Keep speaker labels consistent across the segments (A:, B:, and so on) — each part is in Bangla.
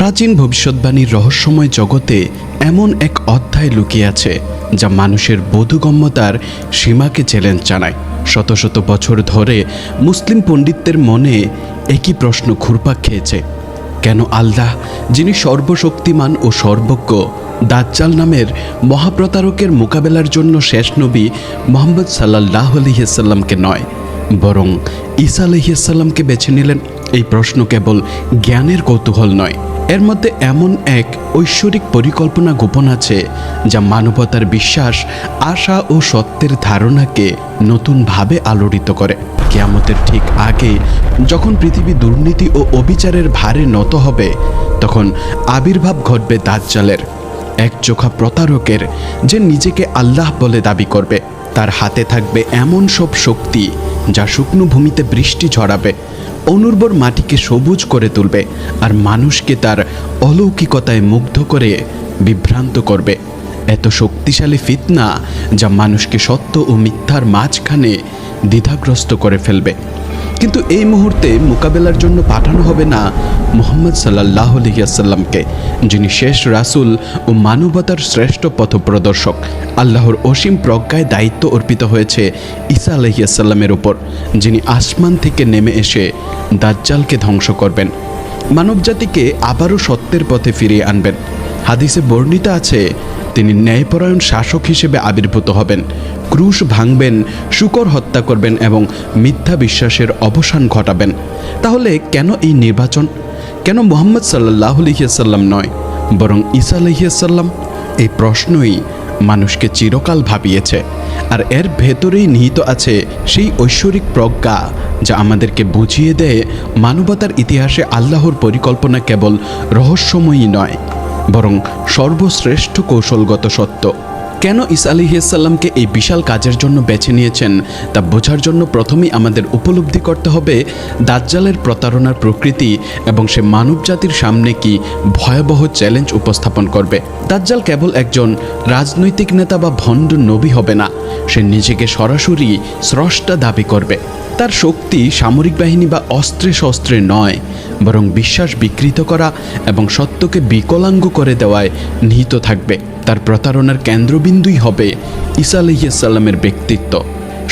A: প্রাচীন ভবিষ্যৎবাণীর রহস্যময় জগতে এমন এক অধ্যায় লুকিয়ে আছে যা মানুষের বোধগম্যতার সীমাকে চ্যালেঞ্জ জানায়। শত শত বছর ধরে মুসলিম পণ্ডিতদের মনে একই প্রশ্ন ঘুরপাক খেয়েছে, কেন আল্লাহ, যিনি সর্বশক্তিমান ও সর্বজ্ঞ, দাজ্জাল নামের মহাপ্রতারকের মোকাবেলার জন্য শেষ নবী মুহাম্মদ সাল্লাল্লাহু আলাইহি ওয়াসাল্লামকে নয় বরং ঈসা আলাইহিস সালামকে বেছে নিলেন? এই প্রশ্ন কেবল জ্ঞানের কৌতূহল নয়, এর মধ্যে এমন এক ঐশ্বরিক পরিকল্পনা গোপন আছে যা মানবতার বিশ্বাস, আশা ও সত্যের ধারণাকে নতুনভাবে আলোড়িত করে। কিয়ামতের ঠিক আগে যখন পৃথিবী দুর্নীতি ও অবিচারের ভারে নত হবে, তখন আবির্ভাব ঘটবে দাজ্জালের, একচোখা প্রতারকের, যে নিজেকে আল্লাহ বলে দাবি করবে। তার হাতে থাকবে এমন সব শক্তি যা শুকনো ভূমিতে বৃষ্টি ঝরাবে, অনুর্বর মাটিকে সবুজ করে তুলবে আর মানুষকে তার অলৌকিকতায় মুগ্ধ করে বিভ্রান্ত করবে। এত শক্তিশালী ফিতনা যা মানুষকে সত্য ও মিথ্যার মাঝখানে দ্বিধাগ্রস্ত করে ফেলবে। কিন্তু এই মুহূর্তে মোকাবেলার জন্য পাঠানো হবে না মুহাম্মদ সাল্লাল্লাহু আলাইহি ওয়াসাল্লামকে, যিনি শেষ রাসূল ও মানবতার শ্রেষ্ঠ পথপ্রদর্শক। আল্লাহর অসীম প্রজ্ঞায় দায়িত্ব অর্পিত হয়েছে ঈসা আলাইহিস সালামের উপর, যিনি আসমান থেকে নেমে এসে দাজ্জালকে ধ্বংস করবেন, মানবজাতিকে আবারও সত্যের পথে ফিরিয়ে আনবেন। হাদিসে বর্ণিত আছে, তিনি ন্যায়পরায়ণ শাসক হিসেবে আবির্ভূত হবেন, ক্রুশ ভাঙবেন, শূকর হত্যা করবেন এবং মিথ্যা বিশ্বাসের অবসান ঘটাবেন। তাহলে কেন এই নির্বাচন? কেন মুহাম্মদ সাল্লাল্লাহু আলাইহি ওয়াসাল্লাম নয় বরং ঈসা আলাইহিস সালাম? এই প্রশ্নই মানুষকে চিরকাল ভাবিয়েছে, আর এর ভেতরেই নিহিত আছে সেই ঐশ্বরিক প্রজ্ঞা যা আমাদেরকে বুঝিয়ে দেয় মানবতার ইতিহাসে আল্লাহর পরিকল্পনা কেবল রহস্যময়ী নয় বরং সর্বশ্রেষ্ঠ কৌশলগত সত্য। কেন ঈসা আলাইহিস সালামকে এই বিশাল কাজের জন্য বেছে নিয়েছেন তা বোঝার জন্য প্রথমেই আমাদের উপলব্ধি করতে হবে দাজ্জালের প্রতারণার প্রকৃতি এবং সে মানবজাতির সামনে কি ভয়াবহ চ্যালেঞ্জ উপস্থাপন করবে। দাজ্জাল কেবল একজন রাজনৈতিক নেতা বা ভণ্ড নবী হবে না, সে নিজেকে সরাসরি স্রষ্টা দাবি করবে। তার শক্তি সামরিক বাহিনী বা অস্ত্রে শস্ত্রে নয় বরং বিশ্বাস বিকৃত করা এবং সত্যকে বিকলাঙ্গ করে দেওয়ায় নিহিত থাকবে। তার প্রতারণার কেন্দ্রবিন্দুই হবে ঈসা আলাইহিস সালামের ব্যক্তিত্ব।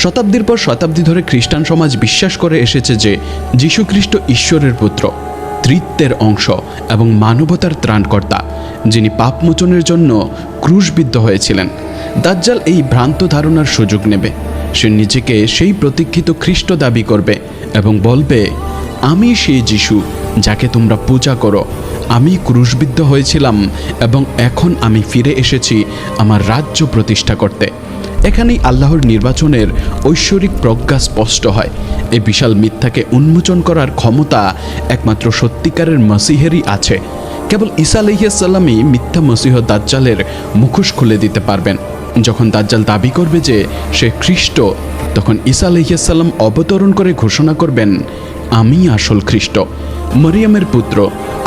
A: শতাব্দীর পর শতাব্দী ধরে খ্রিস্টান সমাজ বিশ্বাস করে এসেছে যে যীশু খ্রিস্ট ঈশ্বরের পুত্র, ত্রিত্বের অংশ এবং মানবতার ত্রাণকর্তা, যিনি পাপমোচনের জন্য ক্রুশবিদ্ধ হয়েছিলেন। দাজ্জাল এই ভ্রান্ত ধারণার সুযোগ নেবে। সে নিজেকে সেই প্রতীক্ষিত খ্রিস্ট দাবি করবে এবং বলবে, আমি সেই যীশু যাকে তোমরা পূজা করো, আমি ক্রুশবিদ্ধ হয়েছিলাম এবং এখন আমি ফিরে এসেছি আমার রাজ্য প্রতিষ্ঠা করতে। এখানেই আল্লাহর নির্বাচনের ঐশ্বরিক প্রজ্ঞা স্পষ্ট হয়। এই বিশাল মিথ্যাকে উন্মোচন করার ক্ষমতা একমাত্র সত্যিকারের মসিহেরই আছে। কেবল ঈসা আলাইহিস সালামই মিথ্যা মসিহ দাজ্জালের মুখোশ খুলে দিতে পারবেন। যখন দাজ্জাল দাবি করবে যে সে খ্রিস্ট, তখন ঈসা আলাইহিস সালাম অবতরণ করে ঘোষণা করবেন, আমি আসল খ্রিস্ট, মরিয়মের পুত্র,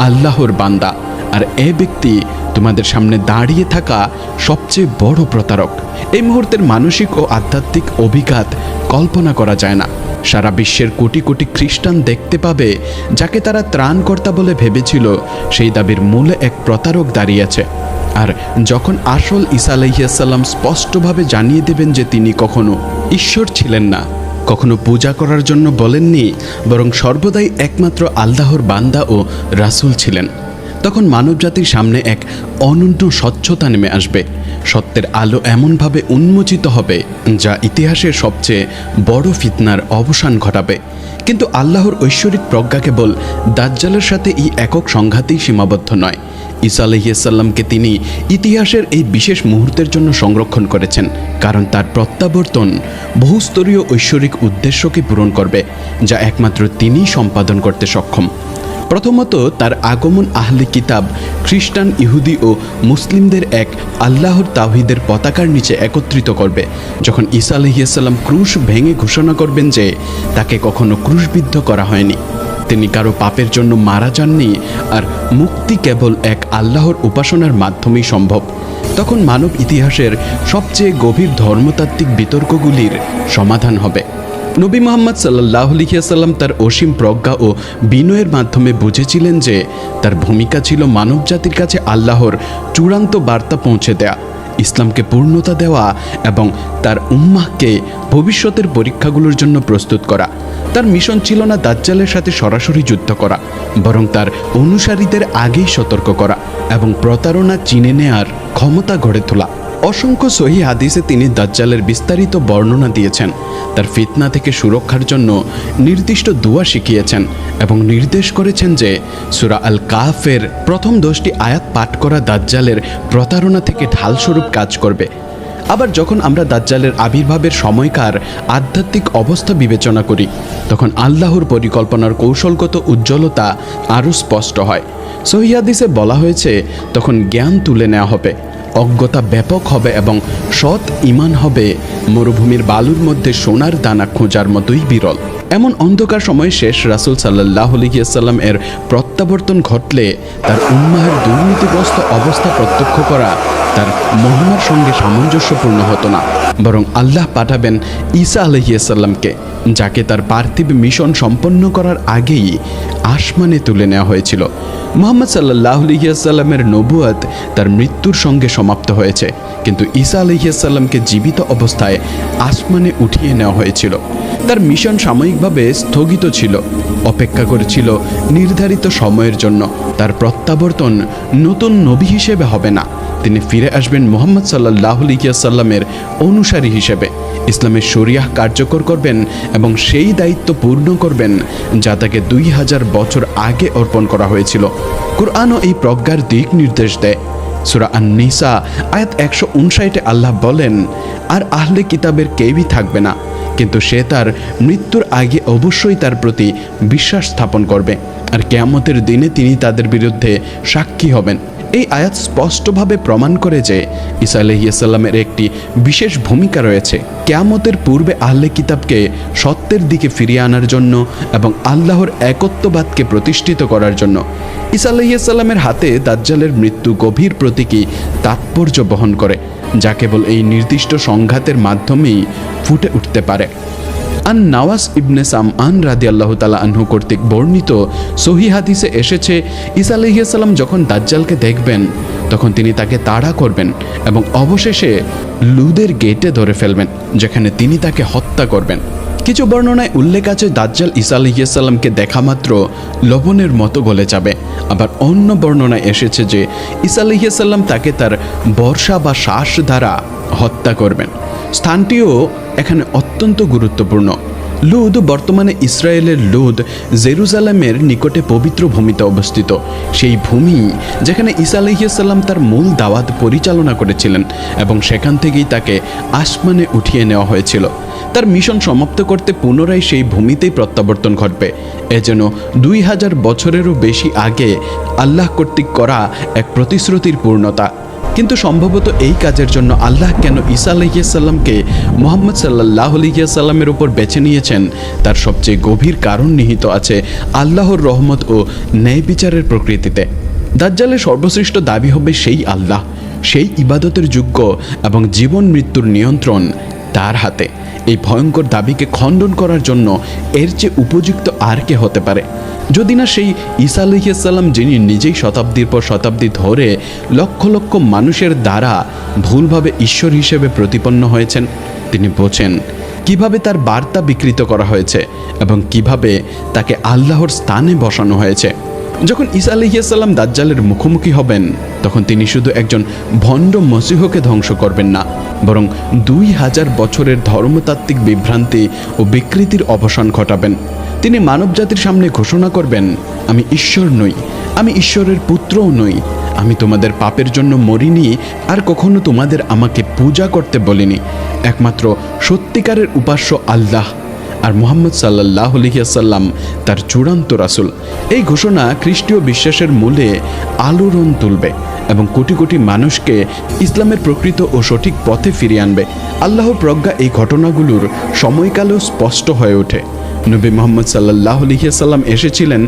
A: আল্লাহর বান্দা। আর এ ব্যক্তি তোমাদের সামনে দাঁড়িয়ে থাকা সবচেয়ে বড় প্রতারক। এই মুহূর্তের মানসিক ও আধ্যাত্মিক অভিঘাত কল্পনা করা যায় না। সারা বিশ্বের কোটি কোটি খ্রিস্টান দেখতে পাবে যাকে তারা ত্রাণকর্তা বলে ভেবেছিল, সেই দাবির মূলে এক প্রতারক দাঁড়িয়েছে। আর যখন আসল ঈসা আলাইহিস সালাম স্পষ্টভাবে জানিয়ে দেবেন যে তিনি কখনো ঈশ্বর ছিলেন না, কখনো পূজা করার জন্য বলেননি, বরং সর্বদাই একমাত্র আল্লাহর বান্দা ও রাসূল ছিলেন, তখন মানবজাতির সামনে এক অনন্য স্বচ্ছতা নেমে আসবে। সত্যের আলো এমনভাবে উন্মোচিত হবে যা ইতিহাসের সবচেয়ে বড় ফিতনার অবসান ঘটাবে। কিন্তু আল্লাহর ঐশ্বরিক প্রজ্ঞা কেবল দাজ্জালের সাথে এই একক সংঘাতেই সীমাবদ্ধ নয়। ঈসা আলাইহিস সালামকে তিনি ইতিহাসের এই বিশেষ মুহূর্তের জন্য সংরক্ষণ করেছেন, কারণ তার প্রত্যাবর্তন বহুস্তরীয় ঐশ্বরিক উদ্দেশ্যকে পূরণ করবে যা একমাত্র তিনিই সম্পাদন করতে সক্ষম। প্রথমত, তার আগমন আহলে কিতাব, খ্রিস্টান, ইহুদি ও মুসলিমদের এক আল্লাহর তাওহীদের পতাকার নিচে একত্রিত করবে। যখন ঈসা আলাইহিস সালাম ক্রুশ ভেঙে ঘোষণা করবেন যে তাকে কখনো ক্রুশবিদ্ধ করা হয়নি, তিনি কারো পাপের জন্য মারা যাননি, আর মুক্তি কেবল এক আল্লাহর উপাসনার মাধ্যমেই সম্ভব, তখন মানব ইতিহাসের সবচেয়ে গভীর ধর্মতাত্ত্বিক বিতর্কগুলির সমাধান হবে। নবী মুহাম্মদ সাল্লাল্লাহু আলাইহি ওয়াসাল্লাম তার অসীম প্রজ্ঞা ও বিনয়ের মাধ্যমে বুঝেছিলেন যে তার ভূমিকা ছিল মানবজাতির কাছে আল্লাহর চূড়ান্ত বার্তা পৌঁছে দেয়া, ইসলামকে পূর্ণতা দেওয়া এবং তার উম্মাহকে ভবিষ্যতের পরীক্ষাগুলোর জন্য প্রস্তুত করা। তার মিশন ছিল না দাজ্জালের সাথে সরাসরি যুদ্ধ করা, বরং তার অনুসারীদের আগেই সতর্ক করা এবং প্রতারণা চিনে নেয়ার ক্ষমতা গড়ে তোলা। অসংখ্য সহিহ হাদিসে তিনি দাজ্জালের বিস্তারিত বর্ণনা দিয়েছেন, তার ফিতনা থেকে সুরক্ষার জন্য নির্দিষ্ট দোয়া শিখিয়েছেন এবং নির্দেশ করেছেন যে সূরা আল কাহফের প্রথম 10টি আয়াত পাঠ করা দাজ্জালের প্রতারণা থেকে ঢালস্বরূপ কাজ করবে। আবার যখন আমরা দাজ্জালের আবির্ভাবের সময়কার আধ্যাত্মিক অবস্থা বিবেচনা করি, তখন আল্লাহর পরিকল্পনার কৌশলগত উজ্জ্বলতা আরও স্পষ্ট হয়। সহিহ হাদিসে বলা হয়েছে, তখন জ্ঞান তুলে নেওয়া হবে, অজ্ঞতা ব্যাপক হবে এবং সৎ ঈমান হবে মরুভূমির বালুর মধ্যে সোনার দানা খোঁজার মতোই বিরল। এমন অন্ধকার সময়ে শেষ রাসূল সাল্লাল্লাহু আলাইহি ওয়াসাল্লাম এর প্রত্যাবর্তন ঘটলে তার উম্মাহের দুর্নীতিগ্রস্ত অবস্থা প্রত্যক্ষ করা তার মহিমার সঙ্গে সামঞ্জস্যপূর্ণ হতো না, বরং আল্লাহ পাঠাবেন ঈসা আলাইহিস সালামকে, যাকে তার পার্থিব মিশন সম্পন্ন করার আগেই আসমানে তুলে নেওয়া হয়েছিল। মুহাম্মদ সাল্লাল্লাহু আলাইহি ওয়াসাল্লামের নবুয়ত তার মৃত্যুর সঙ্গে সমাপ্ত হয়েছে, কিন্তু ঈসা আলাইহিস সালামকে জীবিত অবস্থায় আসমানে উঠিয়ে নেওয়া হয়েছিল। তার মিশন সাময়িকভাবে স্থগিত ছিল, অপেক্ষা করেছিল নির্ধারিত সময়ের জন্য। তার প্রত্যাবর্তন নতুন নবী হিসেবে হবে না, তিনি ফিরে আসবেন মুহাম্মদ সাল্লাল্লাহু আলাইহি ওয়াসাল্লামের অনুসারী হিসেবে, ইসলামের শরিয়াহ কার্যকর করবেন এবং সেই দায়িত্ব পূর্ণ করবেন যা তাকে 2000 বছর আগে অর্পণ করা হয়েছিল। কুরআনও এই প্রজ্ঞার দিক নির্দেশ দেয়। সূরা আন-নিসা আয়াত 159-এ আল্লাহ বলেন, আর আহলে কিতাবের কেউই থাকবে না, কিন্তু সে তার মৃত্যুর আগে অবশ্যই তার প্রতি বিশ্বাস স্থাপন করবে, আর কিয়ামতের দিনে তিনি তাদের বিরুদ্ধে সাক্ষী হবেন। এই আয়াত স্পষ্টভাবে প্রমাণ করে যে ঈসা আলাইহিস সালামের একটি বিশেষ ভূমিকা রয়েছে কিয়ামতের পূর্বে আহলে কিতাবকে সত্যের দিকে ফিরিয়ে আনার জন্য এবং আল্লাহর একত্ববাদকে প্রতিষ্ঠিত করার জন্য। ঈসা আলাইহিস সালামের হাতে দাজ্জালের মৃত্যু গভীর প্রতীকী তাৎপর্য বহন করে, যা কেবল এই নির্দিষ্ট সংঘাতের মাধ্যমেই ফুটে উঠতে পারে। আন নাওয়াস ইবনে সামআন রাদিয়াল্লাহু তাআলা আনহু কর্তৃক বর্ণিত সহিহ হাদিসে এসেছে, ঈসা আলাইহিস সালাম যখন দাজ্জালকে দেখবেন, তখন তিনি তাকে তাড়া করবেন এবং অবশেষে লুদের গেটে ধরে ফেলবেন, যেখানে তিনি তাকে হত্যা করবেন। কিছু বর্ণনায় উল্লেখ আছে দাজ্জাল ঈসা আলাইহিস সালামকে দেখা মাত্র লবণের মতো গলে যাবে। আবার অন্য বর্ণনায় এসেছে যে ঈসা আলাইহিস সালাম তাকে তার বর্ষা বা শ্বাস দ্বারা হত্যা করবেন। স্থানটিও এখানে অত্যন্ত গুরুত্বপূর্ণ। লুদ বর্তমানে ইসরায়েলের লুদ জেরুজালেমের নিকটে পবিত্র ভূমিতে অবস্থিত, সেই ভূমি যেখানে ঈসা আলাইহিস সালাম তার মূল দাওয়াত পরিচালনা করেছিলেন এবং সেখান থেকেই তাকে আসমানে উঠিয়ে নেওয়া হয়েছিল। তার মিশন সমাপ্ত করতে পুনরায় সেই ভূমিতেই প্রত্যাবর্তন ঘটবে। এ যেন 2000 বছরেরও বেশি আগে আল্লাহ কর্তৃক করা এক প্রতিশ্রুতির পূর্ণতা। কিন্তু সম্ভবত এই কাজের জন্য আল্লাহ কেন ঈসা আলাইহিস সালামকে মুহাম্মদ সাল্লাল্লাহু আলাইহি ওয়াসাল্লামের উপর বেছে নিয়েছেন, তার সবচেয়ে গভীর কারণ নিহিত আছে আল্লাহর রহমত ও ন্যায় বিচারের প্রকৃতিতে। দাজ্জালের সর্বশ্রেষ্ঠ দাবি হবে সেই আল্লাহ, সেই ইবাদতের যোগ্য এবং জীবন মৃত্যুর নিয়ন্ত্রণ তার হাতে। এই ভয়ঙ্কর দাবিকে খণ্ডন করার জন্য এর চেয়ে উপযুক্ত আর কে হতে পারে, যদি না সেই ঈসা আলাইহিস সালাম, যিনি নিজেই শতাব্দীর পর শতাব্দী ধরে লক্ষ লক্ষ মানুষের দ্বারা ভুলভাবে ঈশ্বর হিসেবে প্রতিপন্ন হয়েছেন। তিনি বোঝেন কিভাবে তার বার্তা বিকৃত করা হয়েছে এবং কিভাবে তাকে আল্লাহর স্থানে বসানো হয়েছে। যখন ঈসা আলাইহিস সালাম দাজ্জালের মুখোমুখি হবেন, তখন তিনি শুধু একজন ভণ্ড মসীহকে ধ্বংস করবেন না, বরং 2000 বছরের ধর্মতাত্ত্বিক বিভ্রান্তি ও বিকৃতির অবসান ঘটাবেন। তিনি মানবজাতির সামনে ঘোষণা করবেন, আমি ঈশ্বর নই, আমি ঈশ্বরের পুত্রও নই, আমি তোমাদের পাপের জন্য মরিনি, আর কখনো তোমাদের আমাকে পূজা করতে বলিনি। একমাত্র সত্যিকারের উপাস্য আল্লাহ, আর মুহাম্মদ সাল্লাল্লাহু আলাইহি ওয়াসাল্লাম তার চূড়ান্ত রাসূল। এই ঘোষণা খ্রিস্টীয় বিশ্বাসের মূলে আলোড়ন তুলবে এবং কোটি কোটি মানুষকে ইসলামের প্রকৃত ও সঠিক পথে ফিরিয়ে আনবে। আল্লাহর প্রজ্ঞা এই ঘটনাগুলোর সময়কালেও স্পষ্ট হয়ে ওঠে। নবী মুহাম্মদ সাল্লাল্লাহু আলাইহি ওয়াসাল্লাম এসেছিলেন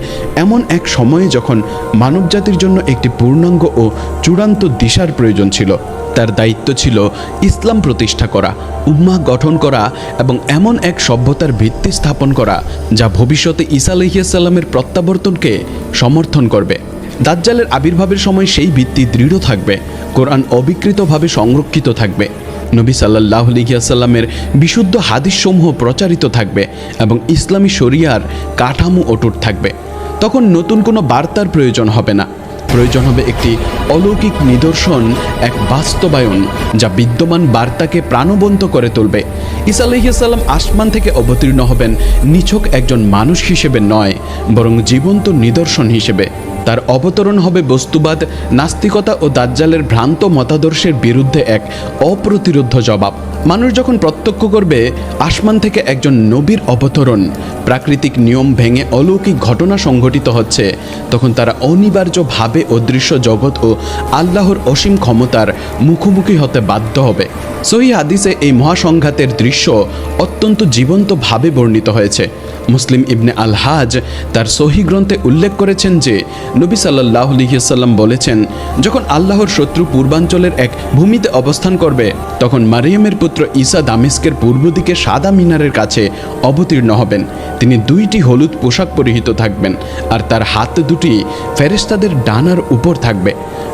A: এমন এক সময়ে যখন মানবজাতির জন্য একটি পূর্ণাঙ্গ ও চূড়ান্ত দিশার প্রয়োজন ছিল। তার দায়িত্ব ছিল ইসলাম প্রতিষ্ঠা করা, উম্মাহ গঠন করা এবং এমন এক সভ্যতার ভিত্তি স্থাপন করা যা ভবিষ্যতে ঈসা আলাইহিস সালামের প্রত্যাবর্তনকে সমর্থন করবে। দাজ্জালের আবির্ভাবের সময় সেই ভিত্তি দৃঢ় থাকবে, কোরআন অবিকৃতভাবে সংরক্ষিত থাকবে, নবী সাল্লাল্লাহু আলাইহি ওয়াসাল্লামের বিশুদ্ধ হাদিসসমূহ প্রচারিত থাকবে এবং ইসলামী শরিয়ার কাঠামো অটুট থাকবে। তখন নতুন কোনো বার্তার প্রয়োজন হবে না, প্রয়োজন হবে একটি অলৌকিক নিদর্শন, এক বাস্তবায়ন যা বিদ্যমান বার্তাকে প্রাণবন্ত করে তুলবে। ঈসা আলাইহিস সালাম আসমান থেকে অবতীর্ণ হবেন নিছক একজন মানুষ হিসেবে নয়, বরং জীবন্ত নিদর্শন হিসেবে। তার অবতরণ হবে বস্তুবাদ, নাস্তিকতা ও দাজ্জালের ভ্রান্ত মতাদর্শের বিরুদ্ধে এক অপ্রতিরোধ্য জবাব। মানুষ যখন প্রত্যক্ষ করবে আসমান থেকে একজন নবীর অবতরণ, প্রাকৃতিক নিয়ম ভেঙে অলৌকিক ঘটনা সংঘটিত হচ্ছে, তখন তারা অনিবার্যভাবে অদৃশ্য জগৎ ও আল্লাহর অসীম ক্ষমতার মুখোমুখি হতে বাধ্য হবে। সহিহ হাদিসে এই মহাসংঘাতের দৃশ্য অত্যন্ত জীবন্তভাবে বর্ণিত হয়েছে। মুসলিম ইবনে আল হাজ তার সহিহ গ্রন্থে উল্লেখ করেছেন যে নবী সাল্লাল্লাহু আলাইহি ওয়াসাল্লাম বলেছেন, যখন আল্লাহর শত্রু পূর্বাঞ্চলের এক ভূমিতে অবস্থান করবে, তখন মারিয়ামের পুত্র ঈসা দামেস্কের পূর্ব দিকে সাদা মিনারের কাছে অবতীর্ণ হবেন। তিনি 2টি হলুদ পোশাক পরিহিত থাকবেন আর তার হাত দুটি ফেরেশতাদের ডানার উপর থাকবে।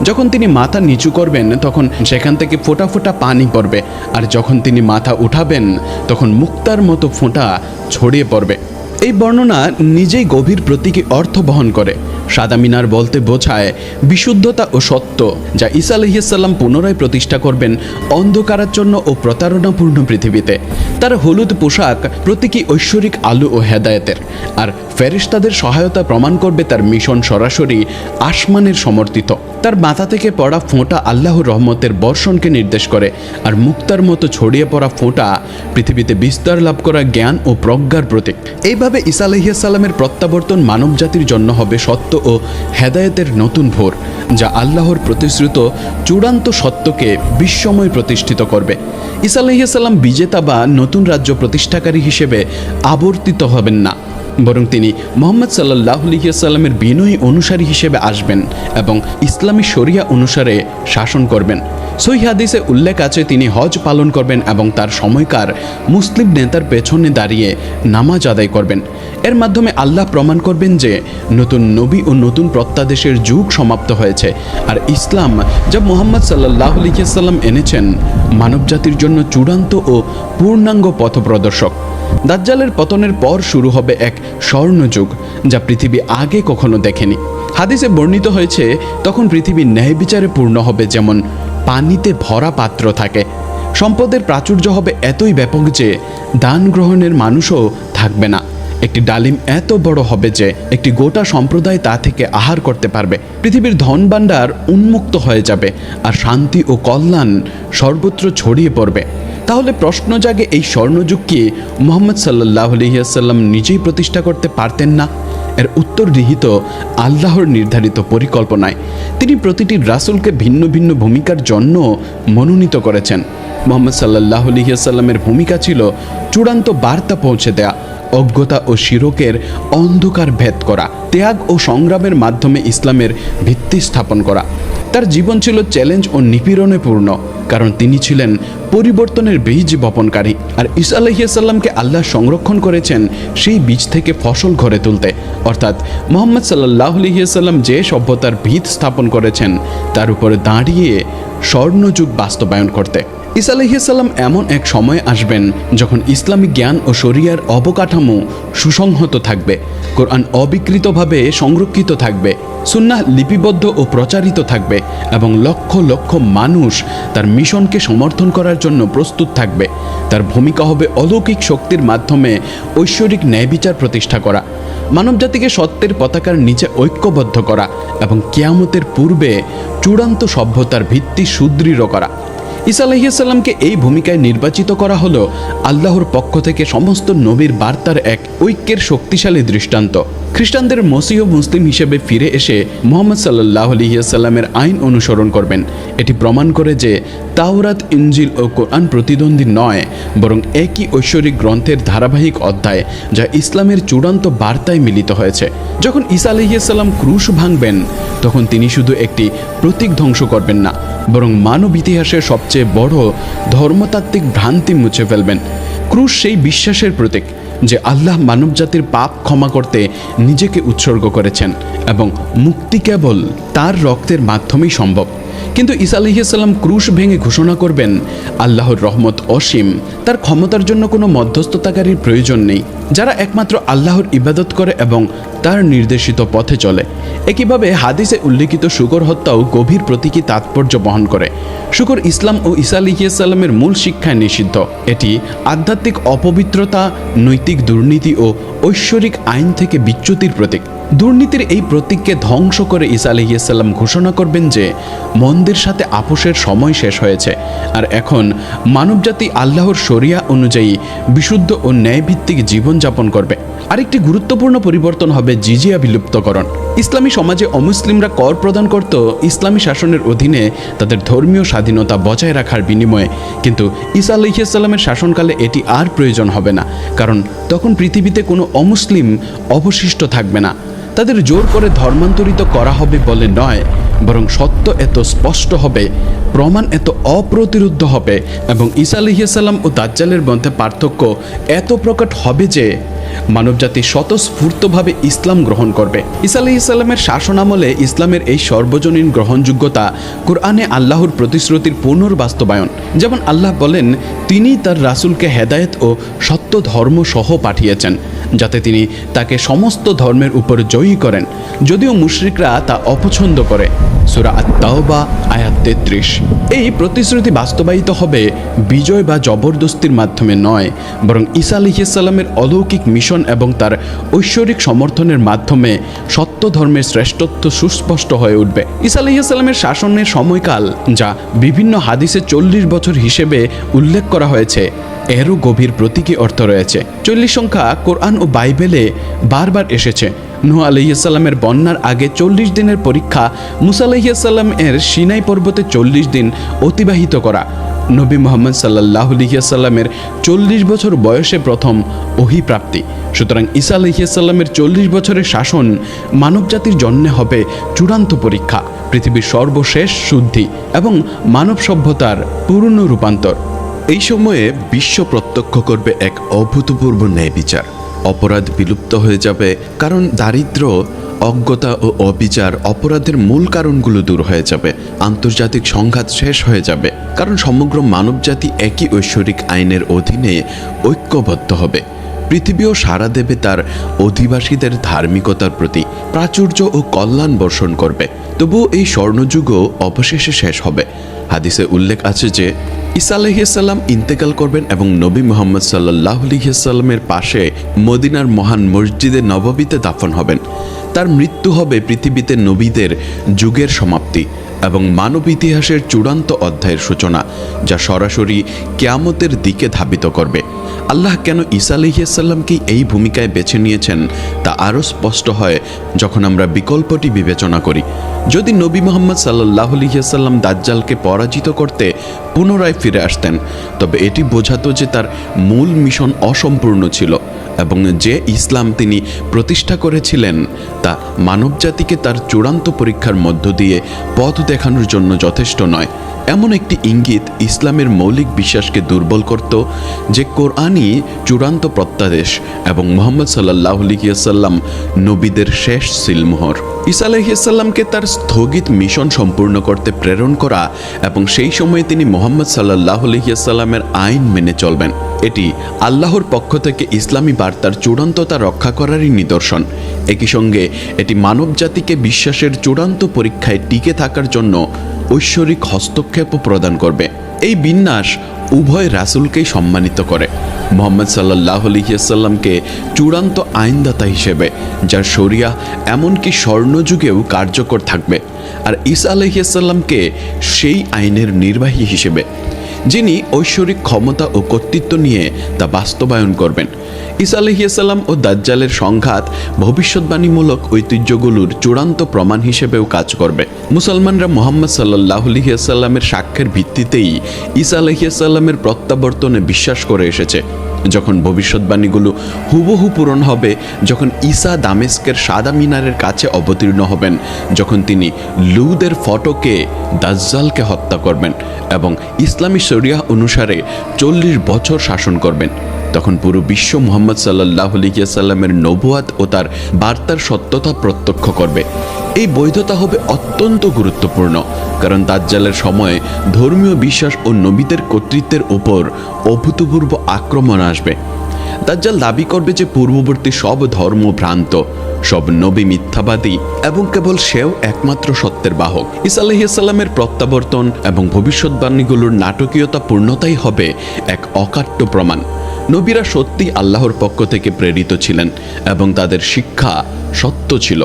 A: যখন তিনি মাথা নিচু করবেন তখন সেখান থেকে ফোঁটা ফোঁটা পানি পড়বে, আর যখন তিনি মাথা উঠাবেন তখন মুক্তার মতো ফোঁটা ছড়িয়ে পড়বে। এই বর্ণনা নিজেই গভীর প্রতীকী অর্থ বহন করে। সাদা মিনার বলতে বোঝায় বিশুদ্ধতা ও সত্য, যা ঈসা আলাইহিস সালাম পুনরায় প্রতিষ্ঠা করবেন অন্ধকারাচ্ছন্ন ও প্রতারণাপূর্ণ পৃথিবীতে। তার হলুদ পোশাক প্রতীকী ঐশ্বরিক আলো ও হেদায়েতের, আর ফেরেশতাদের সহায়তা প্রমাণ করবে তার মিশন সরাসরি আসমানের সমর্থিত। তার মাথা থেকে পড়া ফোঁটা আল্লাহর রহমতের বর্ষণকে নির্দেশ করে, আর মুক্তার মতো ছড়িয়ে পড়া ফোঁটা পৃথিবীতে বিস্তার লাভ করা জ্ঞান ও প্রজ্ঞার প্রতীক। এইভাবে ঈসা আলাইহিস সালামের প্রত্যাবর্তন মানবজাতির জন্য হবে সত্য ও হেদায়েতের নতুন ভোর, যা আল্লাহর প্রতিশ্রুত চূড়ান্ত সত্যকে বিশ্বময় প্রতিষ্ঠিত করবে। ঈসা আলাইহিস সালাম বিজেতা বা নতুন রাজ্য প্রতিষ্ঠাকারী হিসেবে আবর্তিত হবেন না, বরং তিনি মুহাম্মদ সাল্লাল্লাহু আলাইহি ওয়াসাল্লামের বিনয়ী অনুসারী হিসেবে আসবেন এবং ইসলামী শরিয়া অনুসারে শাসন করবেন। সহিহ হাদিসে উল্লেখ আছে তিনি হজ পালন করবেন এবং তার সময়কার মুসলিম নেতার পেছনে দাঁড়িয়ে নামাজ আদায় করবেন। এর মাধ্যমে আল্লাহ প্রমাণ করবেন যে নতুন নবী ও নতুন প্রত্যাদেশের যুগ সমাপ্ত হয়েছে, আর ইসলাম যা মুহাম্মদ সাল্লাল্লাহু আলাইহি ওয়াসাল্লাম এনেছেন মানবজাতির জন্য চূড়ান্ত ও পূর্ণাঙ্গ পথপ্রদর্শক। দাজ্জালের পতনের পর শুরু হবে এক স্বর্ণযুগ, যা পৃথিবী আগে কখনো দেখেনি। হাদিসে বর্ণিত হয়েছে তখন পৃথিবী ন্যায় বিচারে পূর্ণ হবে যেমন পানিতে ভরা পাত্র থাকে। সম্পদের প্রাচুর্য হবে এতই ব্যাপক যে দান গ্রহণের মানুষও থাকবে না। একটি ডালিম এত বড় হবে যে একটি গোটা সম্প্রদায় তা থেকে আহার করতে পারবে। পৃথিবীর ধন ভাণ্ডার উন্মুক্ত হয়ে যাবে আর শান্তি ও কল্যাণ সর্বত্র ছড়িয়ে পড়বে। তাহলে প্রশ্ন জাগে, এই স্বর্ণযুগ কি মুহাম্মদ সাল্লাল্লাহু আলাইহি ওয়াসাল্লাম নিজেই প্রতিষ্ঠা করতে পারতেন না? এর উত্তর নিহিত আল্লাহর নির্ধারিত পরিকল্পনায়। তিনি প্রতিটি রাসূলকে ভিন্ন ভিন্ন ভূমিকার জন্য মনোনীত করেছেন। মুহাম্মদ সাল্লাল্লাহু আলাইহি ওয়াসাল্লামের ভূমিকা ছিল চূড়ান্ত বার্তা পৌঁছে দেয়া, অজ্ঞতা ও শিরকের অন্ধকার ভেদ করা, ত্যাগ ও সংগ্রামের মাধ্যমে ইসলামের ভিত্তি স্থাপন করা। তার জীবন ছিল চ্যালেঞ্জ ও নিপীড়নে পূর্ণ, কারণ তিনি ছিলেন পরিবর্তনের বীজ বপনকারী। আর ঈসা আলাইহিস সালামকে আল্লাহ সংরক্ষণ করেছেন সেই বীজ থেকে ফসল ঘরে তুলতে, অর্থাৎ মুহাম্মদ সাল্লাল্লাহু আলাইহি ওয়াসাল্লাম যে সভ্যতার ভিত স্থাপন করেছেন তার উপরে দাঁড়িয়ে স্বর্ণযুগ বাস্তবায়ন করতে। ঈসা আলাইহিস সালাম এমন এক সময়ে আসবেন যখন ইসলামী জ্ঞান ও শরিয়ার অবকাঠামো সুসংহত থাকবে, কোরআন অবিকৃতভাবে সংরক্ষিত থাকবে, সুন্নাহ লিপিবদ্ধ ও প্রচারিত থাকবে এবং লক্ষ লক্ষ মানুষ তার মিশনকে সমর্থন করার জন্য প্রস্তুত থাকবে। তার ভূমিকা হবে অলৌকিক শক্তির মাধ্যমে ঐশ্বরিক ন্যায়বিচার প্রতিষ্ঠা করা, মানবজাতিকে সত্যের পতাকার নিচে ঐক্যবদ্ধ করা এবং কিয়ামতের পূর্বে চূড়ান্ত সভ্যতার ভিত্তি সুদৃঢ় করা। ঈসা আলাইহিসসালামকে এই ভূমিকায় নির্বাচিত করা হলো আল্লাহর পক্ষ থেকে সমস্ত নবীর বার্তার এক ঐক্যের শক্তিশালী দৃষ্টান্ত। খ্রিস্টানদের মসিহ মুসলিম হিসেবে ফিরে এসে মুহাম্মদ সাল্লাল্লাহু আলাইহি ওয়াসাল্লামের আইন অনুসরণ করবেন। এটি প্রমাণ করে যে তাওরাত, ইনজিল ও কোরআন প্রতিদ্বন্দ্বী নয়, বরং একই ঐশ্বরিক গ্রন্থের ধারাবাহিক অধ্যায়, যা ইসলামের চূড়ান্ত বার্তায় মিলিত হয়েছে। যখন ঈসা আলাইহিস সালাম ক্রুশ ভাঙবেন, তখন তিনি শুধু একটি প্রতীক ধ্বংস করবেন না, বরং মানব ইতিহাসের সবচেয়ে বড় ধর্মতাত্ত্বিক ভ্রান্তি মুছে ফেলবেন। ক্রুশ সেই বিশ্বাসের প্রতীক যে আল্লাহ মানবজাতির পাপ ক্ষমা করতে নিজেকে উৎসর্গ করেছেন এবং মুক্তি কেবল তার রক্তের মাধ্যমেই সম্ভব। কিন্তু ঈসা আলাইহিস সালাম ক্রুশ ভেঙে ঘোষণা করবেন, আল্লাহর রহমত অসীম, তার ক্ষমতার জন্য কোনো মধ্যস্থতাকারীর প্রয়োজন নেই, যারা একমাত্র আল্লাহর ইবাদত করে এবং তার নির্দেশিত পথে চলে। একইভাবে হাদিসে উল্লেখিত শূকর হত্যাও গভীর প্রতীকী তাৎপর্য বহন করে। শূকর ইসলাম ও ঈসা আলাইহিস সালামের মূল শিক্ষায় নিষিদ্ধ। এটি আধ্যাত্মিক অপবিত্রতা, নৈতিক দুর্নীতি ও ঐশ্বরিক আইন থেকে বিচ্যুতির প্রতীক। দুর্নীতির এই প্রতীককে ধ্বংস করে ঈসা আলাইহিস সালাম ঘোষণা করবেন যে মন্দের সাথে আপোষের সময় শেষ হয়েছে, আর এখন মানবজাতি আল্লাহর শরিয়া অনুযায়ী বিশুদ্ধ ও ন্যায়ভিত্তিক জীবনযাপন করবে। আরেকটি গুরুত্বপূর্ণ পরিবর্তন হবে জিজিয়া বিলুপ্তকরণ। ইসলামী সমাজে অমুসলিমরা কর প্রদান করত ইসলামী শাসনের অধীনে তাদের ধর্মীয় স্বাধীনতা বজায় রাখার বিনিময়ে, কিন্তু ঈসা আলাইহিস সালামের শাসনকালে এটি আর প্রয়োজন হবে না, কারণ তখন পৃথিবীতে কোনো অমুসলিম অবশিষ্ট থাকবে না। তাদের জোর করে ধর্মান্তরিত করা হবে বলে নয়, বরং সত্য এত স্পষ্ট হবে, প্রমাণ এত অপ্রতিরোধ্য হবে এবং ঈসা আলাইহিস সালাম ও দাজ্জালের মধ্যে পার্থক্য এত প্রকট হবে যে মানবজাতি স্বতঃস্ফূর্তভাবে ইসলাম গ্রহণ করবে। ঈসা আলাইহিস সালামের শাসনামলে ইসলামের এই সর্বজনীন গ্রহণযোগ্যতা কোরআনে আল্লাহর প্রতিশ্রুতির পুনর্বাস্তবায়ন। যেমন আল্লাহ বলেন, তিনি তার রাসূলকে হেদায়েত ও সত্য ধর্ম সহ পাঠিয়েছেন, যাতে তিনি তাকে সমস্ত ধর্মের উপর জয়ী করেন, যদিও মুশরিকরা তা অপছন্দ করে। সূরা আত-তাওবা আয়াত 33। এই প্রতিশ্রুতি বাস্তবায়িত হবে বিজয় বা জবরদস্তির মাধ্যমে নয়, বরং ঈসা আলাইহিস সালামের অলৌকিক মিশন এবং তার ঐশ্বরিক সমর্থনের মাধ্যমে সত্য ধর্মের শ্রেষ্ঠত্ব সুস্পষ্ট হয়ে উঠবে। ঈসা আলাইহিস সালামের শাসনের সময়কাল, যা বিভিন্ন হাদিসে 40 বছর হিসেবে উল্লেখ করা হয়েছে, এরও গভীর প্রতীকী অর্থ রয়েছে। 40 সংখ্যা কোরআন ও বাইবেলে বারবার এসেছে। নূহ আলাইহিস সালামের বন্যার আগে 40 দিনের পরীক্ষা, মুসা আলাইহিস সালাম এর সিনাই পর্বতে 40 দিন অতিবাহিত করা, নবী মুহাম্মদ সাল্লাল্লাহু আলাইহি ওয়াসাল্লামের 40 বছর বয়সে প্রথম ওহী প্রাপ্তি। সুতরাং ঈসা আলাইহিস সালামের 40 বছরের শাসন মানবজাতির জন্য হবে চূড়ান্ত পরীক্ষা, পৃথিবীর সর্বশেষ শুদ্ধি এবং মানব সভ্যতার পূর্ণ রূপান্তর।
B: এই সময়ে বিশ্ব প্রত্যক্ষ করবে এক অভূতপূর্ব ন্যায় বিচার। অপরাধ বিলুপ্ত হয়ে যাবে, কারণ দারিদ্র্য, অজ্ঞতা ও অবিচার অপরাধের মূল কারণগুলো দূর হয়ে যাবে। আন্তর্জাতিক সংঘাত শেষ হয়ে যাবে, কারণ সমগ্র মানবজাতি একই ঐশ্বরিক আইনের অধীনে ঐক্যবদ্ধ হবে। পৃথিবীও সাড়া দেবে তার অধিবাসীদের ধার্মিকতার প্রতি, প্রাচুর্য ও কল্যাণ বর্ষণ করবে। তবুও এই স্বর্ণযুগও অবশেষে শেষ হবে। হাদিসে উল্লেখ আছে যে ঈসা আলাইহিস সালাম ইন্তেকাল করবেন এবং নবী মুহাম্মদ সাল্লাল্লাহু আলাইহি ওয়াসাল্লামের পাশে মদিনার মহান মসজিদে নববীতে দাফন হবেন। তার মৃত্যু হবে পৃথিবীতে নবীদের যুগের সমাপ্তি এবং মানব ইতিহাসের চূড়ান্ত অধ্যায়ের সূচনা, যা সরাসরি কিয়ামতের দিকে ধাবিত করবে। আল্লাহ কেন ঈসা আলাইহিস সালামকে এই ভূমিকায় বেছে নিয়েছেন তা আরও স্পষ্ট হয় যখন আমরা বিকল্পটি বিবেচনা করি। যদি নবী মুহাম্মদ সাল্লাল্লাহু আলাইহি ওয়াসাল্লাম দাজ্জালকে পরাজিত করতে পুনরায় ফিরে আসতেন, তবে এটি বোঝাতো যে তার মূল মিশন অসম্পূর্ণ ছিল এবং যে ইসলাম তিনি প্রতিষ্ঠা করেছিলেন তা মানবজাতিকে তার চূড়ান্ত পরীক্ষার মধ্য দিয়ে পথ দেখানোর জন্য যথেষ্ট নয়। এমন একটি ইঙ্গিত ইসলামের মৌলিক বিশ্বাসকে দুর্বল করত যে কোরআনই চূড়ান্ত প্রত্যাদেশ এবং মুহাম্মদ সাল্লাল্লাহু আলাইহি ওয়াসাল্লাম নবীদের শেষ সিলমোহর। ঈসা আলাইহিস সালামকে তার স্থগিত মিশন সম্পূর্ণ করতে প্রেরণ করা এবং সেই সময়ে তিনি মুহাম্মদ সাল্লাল্লাহু আলাইহি ওয়াসাল্লামের আইন মেনে চলবেন, এটি আল্লাহর পক্ষ থেকে ইসলামী বার্তার চূড়ান্ততা রক্ষা করারই নিদর্শন। একই সঙ্গে এটি মানব জাতিকে বিশ্বাসের চূড়ান্ত পরীক্ষায় টিকে থাকার জন্য ঐশ্বরিক হস্তক্ষেপও প্রদান করবে। এই বিন্যাস উভয় রাসূলকেই সম্মানিত করে। মুহাম্মদ সাল্লাল্লাহু আলাইহি ওয়াসাল্লামকে চূড়ান্ত আইনদাতা হিসেবে, যার শরিয়া এমনকি স্বর্ণযুগেও কার্যকর থাকবে, আর ঈসা আলাইহিস সালামকে সেই আইনের নির্বাহী হিসেবে, যিনি ঐশ্বরিক ক্ষমতা ও কর্তৃত্ব নিয়ে তা বাস্তবায়ন করবেন। ঈসা আলাইহিস সালাম ও দাজ্জালের সংঘাত ভবিষ্যৎবাণীমূলক ঐতিহ্যগুলোর চূড়ান্ত প্রমাণ হিসেবেও কাজ করবে। মুসলমানরা মুহাম্মদ সাল্লাল্লাহু আলাইহি ওয়াসাল্লামের সাক্ষ্যের ভিত্তিতেই ঈসা আলাইহিস সালামের প্রত্যাবর্তনে বিশ্বাস করে এসেছে। যখন ভবিষ্যৎবাণীগুলো হুবহু পূরণ হবে, যখন ঈসা দামেস্কের সাদা মিনারের কাছে অবতীর্ণ হবেন, যখন তিনি লুদের ফটকে দাজ্জালকে হত্যা করবেন এবং ইসলামী শরিয়াহ অনুসারে 40 বছর শাসন করবেন, তখন পুরো বিশ্ব মুহাম্মদ সাল্লাল্লাহু আলাইহি ওয়াসাল্লামের নবুয়াত ও তার বার্তার সত্যতা প্রত্যক্ষ করবে। এই বৈধতা হবে অত্যন্ত গুরুত্বপূর্ণ, কারণ দাজ্জালের সময়ে ধর্মীয় বিশ্বাস ও নবীদের কর্তৃত্বের উপর অভূতপূর্ব আক্রমণ আসবে। দাজ্জাল দাবি করবে যে পূর্ববর্তী সব ধর্ম ভ্রান্ত, সব নবী মিথ্যাবাদী এবং কেবল সেও একমাত্র সত্যের বাহক। ঈসা আলাইহিস সালামের প্রত্যাবর্তন এবং ভবিষ্যৎবাণীগুলোর নাটকীয়তা পূর্ণতাই হবে এক অকাট্য প্রমাণ। নবীরা সত্যি আল্লাহর পক্ষ থেকে প্রেরিত ছিলেন এবং তাদের শিক্ষা সত্য ছিল।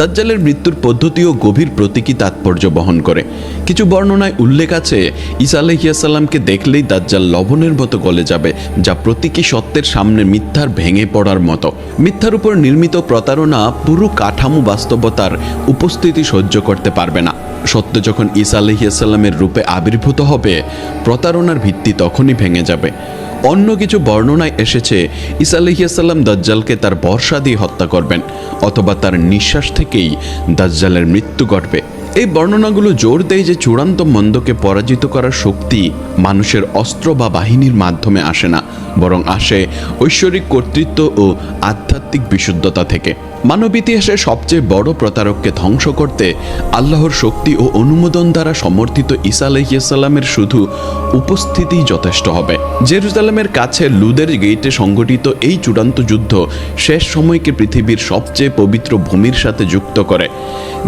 B: দাজ্জালের মৃত্যুর পদ্ধতিও গভীর প্রতীকী তাৎপর্য বহন করে। কিছু বর্ণনায় উল্লেখ আছে ঈসা আলাইহিস সালামকে দেখলেই দাজ্জাল লবণের মতো গলে যাবে, যা প্রতীকী সত্যের সামনে মিথ্যার ভেঙে পড়ার মতো। মিথ্যার উপর নির্মিত প্রতারণা পুরো কাঠামো বাস্তবতার উপস্থিতি সহ্য করতে পারবে না। সত্য যখন ঈসা আলাইহিস সালামের রূপে আবির্ভূত হবে, প্রতারণার ভিত্তি তখনই ভেঙে যাবে। অন্য কিছু বর্ণনায় এসেছে ঈসা আলাইহিস সালাম দাজ্জালকে তার বর্ষা দিয়ে হত্যা করবেন, অথবা তার নিঃশ্বাস থেকেই দাজ্জালের মৃত্যু ঘটবে। এই বর্ণনাগুলো জোর দেয় যে চূড়ান্ত মন্দকে পরাজিত করার শক্তি মানুষের অস্ত্র বা বাহিনীর মাধ্যমে আসে না, বরং আসে ঐশ্বরিক কর্তৃত্ব ও আধ্যাত্মিক বিশুদ্ধতা থেকে। মানব ইতিহাসের সবচেয়ে বড় প্রতারককে ধ্বংস করতে আল্লাহর শক্তি ও অনুমোদন দ্বারা সমর্থিত ঈসা আলাইহিস সালামের শুধু উপস্থিতিই যথেষ্ট হবে। জেরুজালেমের কাছে লুদের গেইটে সংগঠিত এই চূড়ান্ত যুদ্ধ শেষ সময়কে পৃথিবীর সবচেয়ে পবিত্র ভূমির সাথে যুক্ত করে।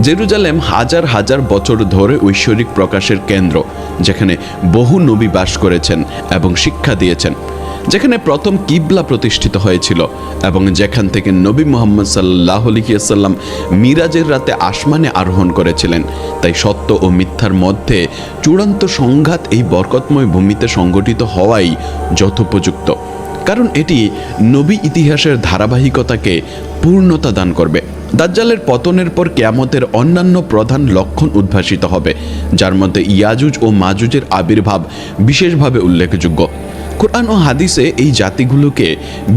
B: জেরুজালেম হাজার হাজার বছর ধরে ঐশ্বরিক প্রকাশের কেন্দ্র, যেখানে বহু নবী বাস করেছেন এবং শিক্ষা দিয়েছেন, যেখানে প্রথম কিবলা প্রতিষ্ঠিত হয়েছিল এবং যেখান থেকে নবী মুহাম্মদ সাল্লাল্লাহু আলাইহি ওয়াসাল্লাম মিরাজের রাতে আসমানে আরোহণ করেছিলেন। তাই সত্য ও মিথ্যার মধ্যে চূড়ান্ত সংঘাত এই বরকতময় ভূমিতে সংগঠিত হওয়াই যথোপযুক্ত, কারণ এটি নবী ইতিহাসের ধারাবাহিকতাকে পূর্ণতা দান করবে। দাজ্জালের পতনের পর কিয়ামতের অন্যান্য প্রধান লক্ষণ উদ্ভাসিত হবে, যার মধ্যে ইয়াজুজ ও মাজুজের আবির্ভাব বিশেষভাবে উল্লেখযোগ্য। কুরআন ও হাদিসে এই জাতিগুলোকে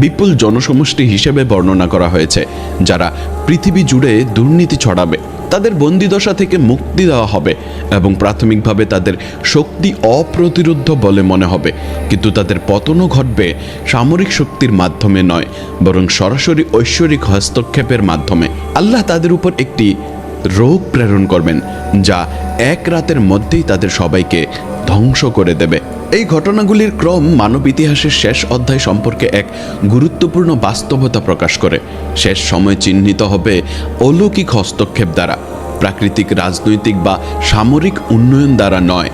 B: বিপুল জনসমষ্টি হিসেবে বর্ণনা করা হয়েছে, যারা পৃথিবী জুড়ে দুর্নীতি ছড়াবে। তাদের বন্দিদশা থেকে মুক্তি দেওয়া হবে এবং প্রাথমিকভাবে তাদের শক্তি অপ্রতিরোধ্য বলে মনে হবে, কিন্তু তাদের পতনও ঘটবে সামরিক শক্তির মাধ্যমে নয়, বরং সরাসরি ঐশ্বরিক হস্তক্ষেপের মাধ্যমে। আল্লাহ তাদের উপর একটি রোগ প্রেরণ করবেন, যা এক রাতের মধ্যেই তাদের সবাইকে ধ্বংস করে দেবে। এই ঘটনাগুলির ক্রম মানব ইতিহাসের শেষ অধ্যায় সম্পর্কে এক গুরুত্বপূর্ণ বাস্তবতা প্রকাশ করে। শেষ সময় চিহ্নিত হবে অলৌকিক হস্তক্ষেপ দ্বারা, প্রাকৃতিক, রাজনৈতিক বা সামরিক উন্নয়ন দ্বারা নয়।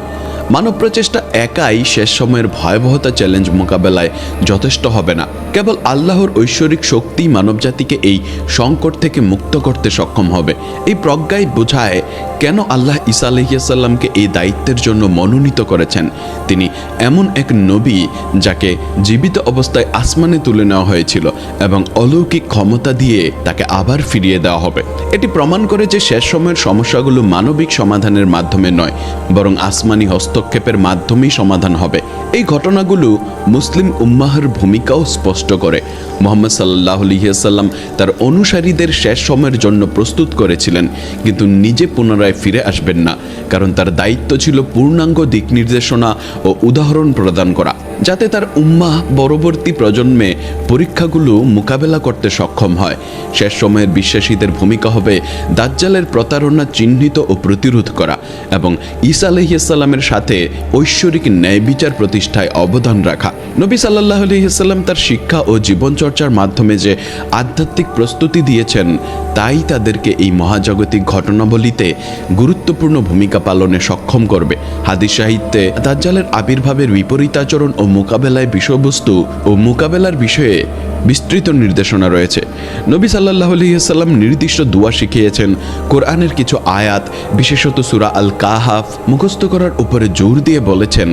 B: মানব প্রচেষ্টা একাই শেষ সময়ের ভয়াবহতা চ্যালেঞ্জ মোকাবেলায় যথেষ্ট হবে না। কেবল আল্লাহর ঐশ্বরিক শক্তি মানবজাতিকে এই সংকট থেকে মুক্ত করতে সক্ষম হবে। এই প্রজ্ঞাই বোঝায় কেন আল্লাহ ঈসা আলাইহিস সালামকে এই দায়িত্বের জন্য মনোনীত করেছেন। তিনি এমন এক নবী যাকে জীবিত অবস্থায় আসমানে তুলে নেওয়া হয়েছিল এবং অলৌকিক ক্ষমতা দিয়ে তাকে আবার ফিরিয়ে দেওয়া হবে। এটি প্রমাণ করে যে শেষ সময়ের সমস্যাগুলো মানবিক সমাধানের মাধ্যমে নয়, বরং আসমানি হস্তক্ষেপের মাধ্যমেই সমাধান হবে। এই ঘটনাগুলো মুসলিম উম্মাহের ভূমিকাও স্পষ্ট করে। মুহাম্মদ সাল্লাল্লাহু আলাইহি ওয়াসাল্লাম তার অনুসারীদের শেষ সময়ের জন্য প্রস্তুত করেছিলেন, কিন্তু নিজে পুনরায় ফিরে আসবেন না, কারণ তার দায়িত্ব ছিল পূর্ণাঙ্গ দিক নির্দেশনা ও উদাহরণ প্রদান করা, যাতে তার উম্মাহ পরবর্তী প্রজন্মে পরীক্ষাগুলো মোকাবেলা করতে সক্ষম হয়। শেষ সময়ের বিশ্বাসীদের ভূমিকা হবে দাজ্জালের প্রতারণা চিহ্নিত ও প্রতিরোধ করা এবং ঈসা আলাইহিস সালামের সাথে ঐশ্বরিক ন্যায় বিচার প্রতিষ্ঠা প্রতিষ্ঠায় অবদান রাখা। নবী সাল্লাল্লাহু আলাইহি ওয়াসাল্লাম তার শিক্ষা ও জীবনচর্চার মাধ্যমে যে আধ্যাত্মিক প্রস্তুতি দিয়েছেন, তাই তাদেরকে এই মহাজাগতিক ঘটনাবলিতে গুরুত্বপূর্ণ ভূমিকা পালনে সক্ষম করবে। হাদিস সাহিত্যে দাজ্জালের আবির্ভাবের বিপরীতাচরণ ও মোকাবেলায় বিষয়বস্তু ও মোকাবেলার বিষয়ে বিস্তৃত নির্দেশনা রয়েছে। নবী সাল্লাল্লাহু আলাইহি ওয়াসাল্লাম নির্দিষ্ট দোয়া শিখিয়েছেন। কোরআনের কিছু আয়াত, বিশেষত সূরা আল কাহাফ মুখস্থ করার উপরে জোর দিয়ে বলেছেন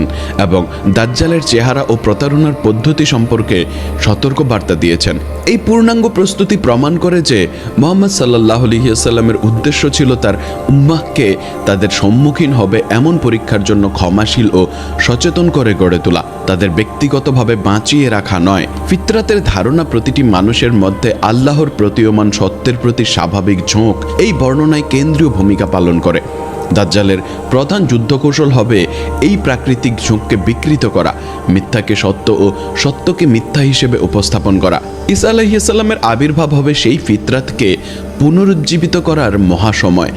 B: এবং দাজ্জালের চেহারা ও প্রতারণার পদ্ধতি সম্পর্কে সতর্ক বার্তা দিয়েছেন। এই পূর্ণাঙ্গ প্রস্তুতি প্রমাণ করে যে মুহাম্মদ সাল্লাল্লাহু আলাইহি ওয়াসাল্লামের উদ্দেশ্য ছিল তার উম্মাহকে তাদের সম্মুখীন হবে এমন পরীক্ষার জন্য ক্ষমাশীল ও সচেতন করে গড়ে তোলা, তাদের ব্যক্তিগতভাবে বাঁচিয়ে রাখা নয়। ফিতরাতের ধারণা প্রতিটি মানুষের মধ্যে আল্লাহর প্রতীয়মান সত্যের প্রতি স্বাভাবিক ঝোঁক এই বর্ণনায় কেন্দ্রীয় ভূমিকা পালন করে। দাজ্জালের প্রধান যুদ্ধকৌশল হবে এই প্রাকৃতিক ঝোঁককে বিকৃত করা, মিথ্যাকে সত্য ও সত্যকে মিথ্যা হিসেবে উপস্থাপন করা। ঈসা আলাইহিস সালামের আবির্ভাব হবে সেই ফিতরাতকে পুনরুজ্জীবিত করার মহাসময়,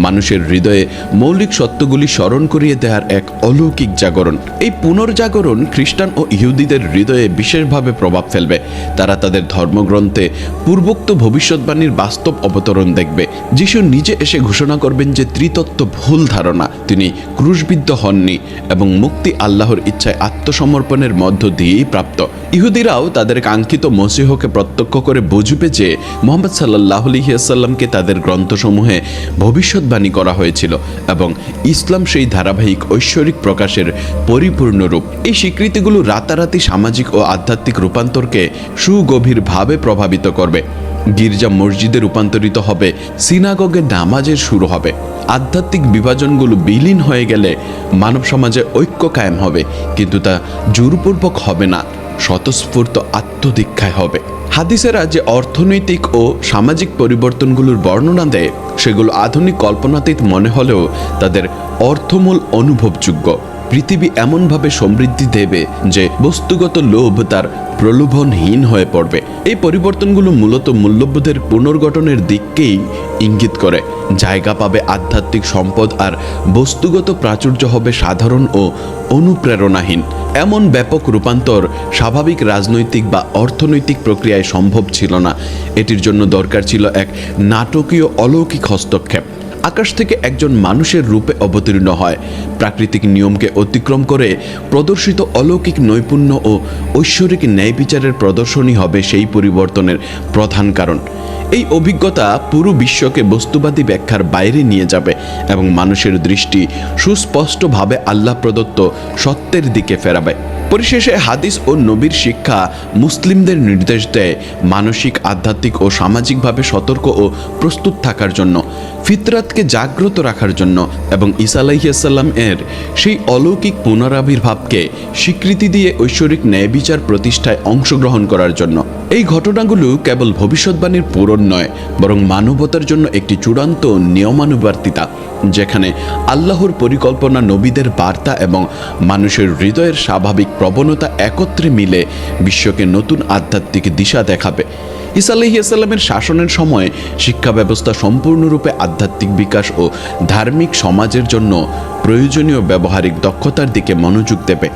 B: মানুষের হৃদয়ে মৌলিক সত্যগুলি স্মরণ করিয়ে দেওয়ার এক অলৌকিক জাগরণ। এই পুনর্জাগরণ খ্রিস্টান ও ইহুদিদের হৃদয়ে বিশেষভাবে প্রভাব ফেলবে। তারা তাদের ধর্মগ্রন্থে পূর্বোক্ত ভবিষ্যৎবাণীর বাস্তব অবতরণ দেখবে। যিশু নিজে এসে ঘোষণা করবেন যে ত্রিতত্ত্ব ভুল ধারণা, তিনি ক্রুশবিদ্ধ হননি এবং মুক্তি আল্লাহর ইচ্ছায় আত্মসমর্পণের মধ্য দিয়েই প্রাপ্ত। ইহুদিরাও তাদের কাঙ্ক্ষিত মসীহকে প্রত্যক্ষ করে বুঝবে যে মুহাম্মদ সাল্লাল্লাহু আলাইহি ওয়াসাল্লামকে তাদের গ্রন্থসমূহে ভবিষ্যৎবাণী করা হয়েছিল এবং ইসলাম সেই ধারাবাহিক ঐশ্বরিক প্রকাশের পরিপূর্ণ রূপ। এই স্বীকৃতিগুলো রাতারাতি সামাজিক ও আধ্যাত্মিক রূপান্তরকে সুগভীরভাবে প্রভাবিত করবে। গির্জা মসজিদে রূপান্তরিত হবে, সিনাগগে নামাজের শুরু হবে। আধ্যাত্মিক বিভাজনগুলো বিলীন হয়ে গেলে মানব সমাজে ঐক্য কায়েম হবে, কিন্তু তা জোরপূর্বক হবে না, স্বতঃস্ফূর্ত আত্মদীক্ষায় হবে। হাদিসেরা যে অর্থনৈতিক ও সামাজিক পরিবর্তনগুলোর বর্ণনা দেয়, সেগুলো আধুনিক কল্পনাতীত মনে হলেও তাদের অর্থমূল অনুভবযোগ্য। পৃথিবী এমনভাবে সমৃদ্ধি দেবে যে বস্তুগত লোভ তার প্রলোভনহীন হয়ে পড়বে। এই পরিবর্তনগুলো মূলত মূল্যবোধের পুনর্গঠনের দিককেই ইঙ্গিত করে। জায়গা পাবে আধ্যাত্মিক সম্পদ আর বস্তুগত প্রাচুর্য হবে সাধারণ ও অনুপ্রেরণাহীন। এমন ব্যাপক রূপান্তর স্বাভাবিক রাজনৈতিক বা অর্থনৈতিক প্রক্রিয়ায় সম্ভব ছিল না। এটির জন্য দরকার ছিল এক নাটকীয় অলৌকিক হস্তক্ষেপ। আকাশ থেকে একজন মানুষের রূপে অবতীর্ণ হয়, প্রাকৃতিক নিয়মকে অতিক্রম করে প্রদর্শিত অলৌকিক নৈপুণ্য ও ঐশ্বরিক ন্যায় বিচারের প্রদর্শনী হবে সেই পরিবর্তনের প্রধান কারণ। এই অভিজ্ঞতা পুরো বিশ্বকে বস্তুবাদী ব্যাখ্যার বাইরে নিয়ে যাবে এবং মানুষের দৃষ্টি সুস্পষ্টভাবে আল্লাহ প্রদত্ত সত্যের দিকে ফেরাবে। পরিশেষে হাদিস ও নবীর শিক্ষা মুসলিমদের নির্দেশ দেয় মানসিক, আধ্যাত্মিক ও সামাজিকভাবে সতর্ক ও প্রস্তুত থাকার জন্য, ফিতরাতকে জাগ্রত রাখার জন্য এবং ঈসা আলাইহিস সালাম এর সেই অলৌকিক পুনরাবির্ভাবকে স্বীকৃতি দিয়ে ঐশ্বরিক ন্যায় বিচার প্রতিষ্ঠায় অংশগ্রহণ করার জন্য। এই ঘটনাগুলো কেবল ভবিষ্যৎবাণীর পূরণ নয়, বরং মানবতার জন্য একটি চূড়ান্ত নিয়মানুবর্তিতা, যেখানে আল্লাহর পরিকল্পনা, নবীদের বার্তা এবং মানুষের হৃদয়ের স্বাভাবিক প্রবণতা একত্রে মিলে বিশ্বকে নতুন আধ্যাত্মিক দিশা দেখাবে। ঈসা আলাইহিস সালামের শাসনের সময় শিক্ষা ব্যবস্থা সম্পূর্ণরূপে আধ্যাত্মিক বিকাশ ও ধার্মিক সমাজের জন্য প্রয়োজনীয় ব্যবহারিক দক্ষতার দিকে মনোযোগ দেবে।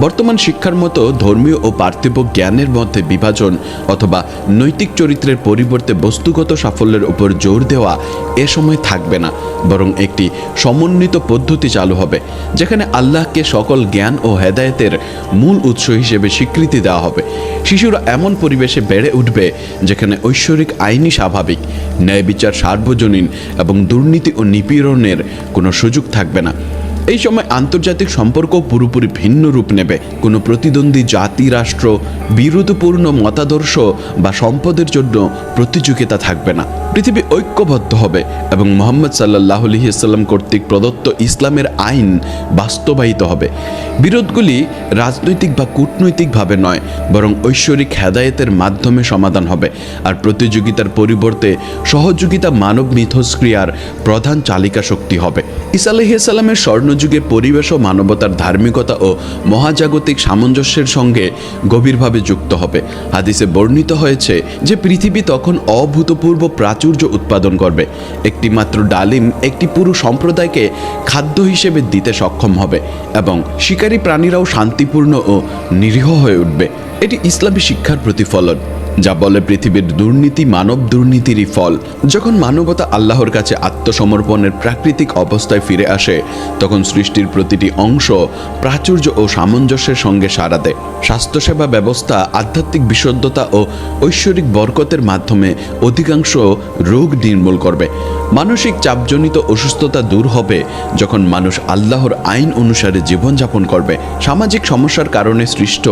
B: বর্তমান শিক্ষার মতো ধর্মীয় ও পার্থিব জ্ঞানের মধ্যে বিভাজন অথবা নৈতিক চরিত্রের পরিবর্তে বস্তুগত সাফল্যের উপর জোর দেওয়া এ সময় থাকবে না, বরং একটি সমন্বিত পদ্ধতি চালু হবে, যেখানে আল্লাহকে সকল জ্ঞান ও হেদায়েতের মূল উৎস হিসেবে স্বীকৃতি দেওয়া হবে। শিশুরা এমন পরিবেশে বেড়ে উঠবে যেখানে ঐশ্বরিক আইনই স্বাভাবিক, ন্যায় বিচার সার্বজনীন এবং দুর্নীতি ও নিপীড়নের কোনো সুযোগ থাকবে না। এই সময় আন্তর্জাতিক সম্পর্ক পুরোপুরি ভিন্ন রূপ নেবে। কোনো প্রতিদ্বন্দ্বী জাতি, রাষ্ট্র, বিরোধপূর্ণ মতাদর্শ বা সম্পদের জন্য প্রতিযোগিতা থাকবে না। পৃথিবী ঐক্যবদ্ধ হবে এবং মুহাম্মদ সাল্লাল্লাহু আলাইহি ওয়াসাল্লাম কর্তৃক প্রদত্ত ইসলামের আইন বাস্তবায়িত হবে। বিরোধগুলি রাজনৈতিক বা কূটনৈতিকভাবে নয়, বরং ঐশ্বরিক হেদায়েতের মাধ্যমে সমাধান হবে। আর প্রতিযোগিতার পরিবর্তে সহযোগিতা মানব মিথস্ক্রিয়ার প্রধান চালিকা শক্তি হবে। ঈসা আলাইহিস সালামের স্বর্ণযুগে পরিবেশ ও মানবতার ধার্মিকতা ও মহাজাগতিক সামঞ্জস্যের সঙ্গে গভীরভাবে যুক্ত হবে। হাদিসে বর্ণিত হয়েছে যে পৃথিবী তখন অভূতপূর্ব প্রাচুর্য প্রাচুর্য উৎপাদন করবে। একটি মাত্র ডালিম একটি পুরো সম্প্রদায়কে খাদ্য হিসেবে দিতে সক্ষম হবে এবং শিকারী প্রাণীরাও শান্তিপূর্ণ ও নিরীহ হয়ে উঠবে। এটি ইসলামী শিক্ষার প্রতিফলন, যা বলে পৃথিবীর দুর্নীতি মানব দুর্নীতিরই ফল। যখন মানবতা আল্লাহর কাছে আত্মসমর্পণের প্রাকৃতিক অবস্থায় ফিরে আসে, তখন সৃষ্টির প্রতিটি অংশ প্রাচুর্য ও সামঞ্জস্যের সঙ্গে সাড়া দেয়। স্বাস্থ্যসেবা ব্যবস্থা আধ্যাত্মিক বিশুদ্ধতা ও ঐশ্বরিক বরকতের মাধ্যমে অধিকাংশ রোগ নির্মূল করবে। মানসিক চাপজনিত অসুস্থতা দূর হবে যখন মানুষ আল্লাহর আইন অনুসারে জীবনযাপন করবে। সামাজিক সমস্যার কারণে সৃষ্ট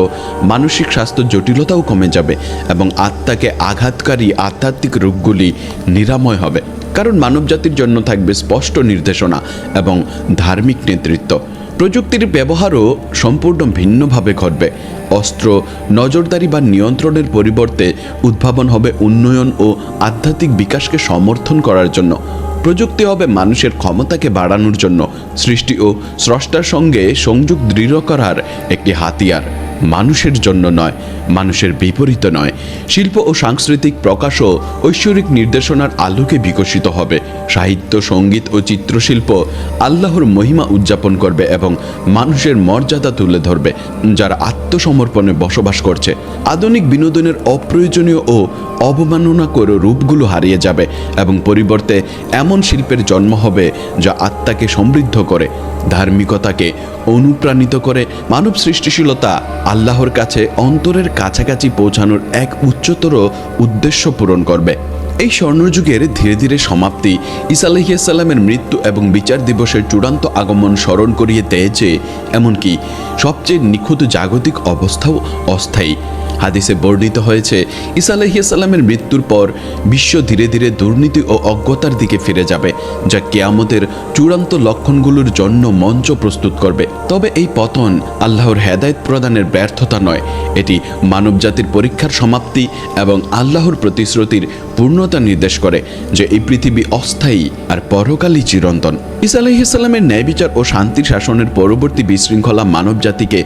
B: মানসিক স্বাস্থ্য জটিলতাও কমে যাবে এবং আত্মাকে আঘাতকারী আধ্যাত্মিক রোগগুলি নিরাময় হবে, কারণ মানবজাতির জন্য থাকবে স্পষ্ট নির্দেশনা এবং ধার্মিক নেতৃত্ব। প্রযুক্তির ব্যবহারও সম্পূর্ণ ভিন্নভাবে ঘটবে। অস্ত্র, নজরদারি বা নিয়ন্ত্রণের পরিবর্তে উদ্ভাবন হবে উন্নয়ন ও আধ্যাত্মিক বিকাশকে সমর্থন করার জন্য। প্রযুক্তি হবে মানুষের ক্ষমতাকে বাড়ানোর জন্য, সৃষ্টি ও স্রষ্টার সঙ্গে সংযোগ দৃঢ় করার একটি হাতিয়ার। মানুষের জন্য নয়, মানুষের বিপরীত নয়। শিল্প ও সাংস্কৃতিক প্রকাশও ঐশ্বরিক নির্দেশনার আলোকে বিকশিত হবে। সাহিত্য, সঙ্গীত ও চিত্রশিল্প আল্লাহর মহিমা উদযাপন করবে এবং মানুষের মর্যাদা তুলে ধরবে যারা আত্মসমর্পণে বসবাস করছে। আধুনিক বিনোদনের অপ্রয়োজনীয় ও অবমাননা করে রূপগুলো হারিয়ে যাবে এবং পরিবর্তে এমন শিল্পের জন্ম হবে যা আত্মাকে সমৃদ্ধ করে, ধার্মিকতাকে অনুপ্রাণিত করে, মানব সৃষ্টিশীলতা আল্লাহর কাছে অন্তরের কাছাকাছি পৌঁছানোর এক উচ্চতর উদ্দেশ্য পূরণ করবে। এই স্বর্ণযুগের ধীরে ধীরে সমাপ্তি ঈসা আলাইহিস সালামের মৃত্যু এবং বিচার দিবসের চূড়ান্ত আগমন স্মরণ করিয়ে দেয় যে এমনকি সবচেয়ে নিখুঁত জাগতিক অবস্থাও অস্থায়ী। হাদিসে বর্ণিত হয়েছে, ঈসা আলাইহিস সালামের মৃত্যুর পর বিশ্ব ধীরে ধীরে দুর্নীতি ও অজ্ঞতার দিকে ফিরে যাবে, যা কিয়ামতের চূড়ান্ত লক্ষণগুলোর জন্য মঞ্চ প্রস্তুত করবে। তবে এই পতন আল্লাহর হেদায়েত প্রদানের ব্যর্থতা নয়, এটি মানবজাতির পরীক্ষার সমাপ্তি এবং আল্লাহর প্রতিশ্রুতির পূর্ণতা নির্দেশ করে যে এই পৃথিবী অস্থায়ী আর পরকালই চিরন্তন। ঈসা আলাইহিস সালামের ন্যায় বিচার ও শান্তির শাসনের পরবর্তী বিশৃঙ্খলা মানবজাতিকে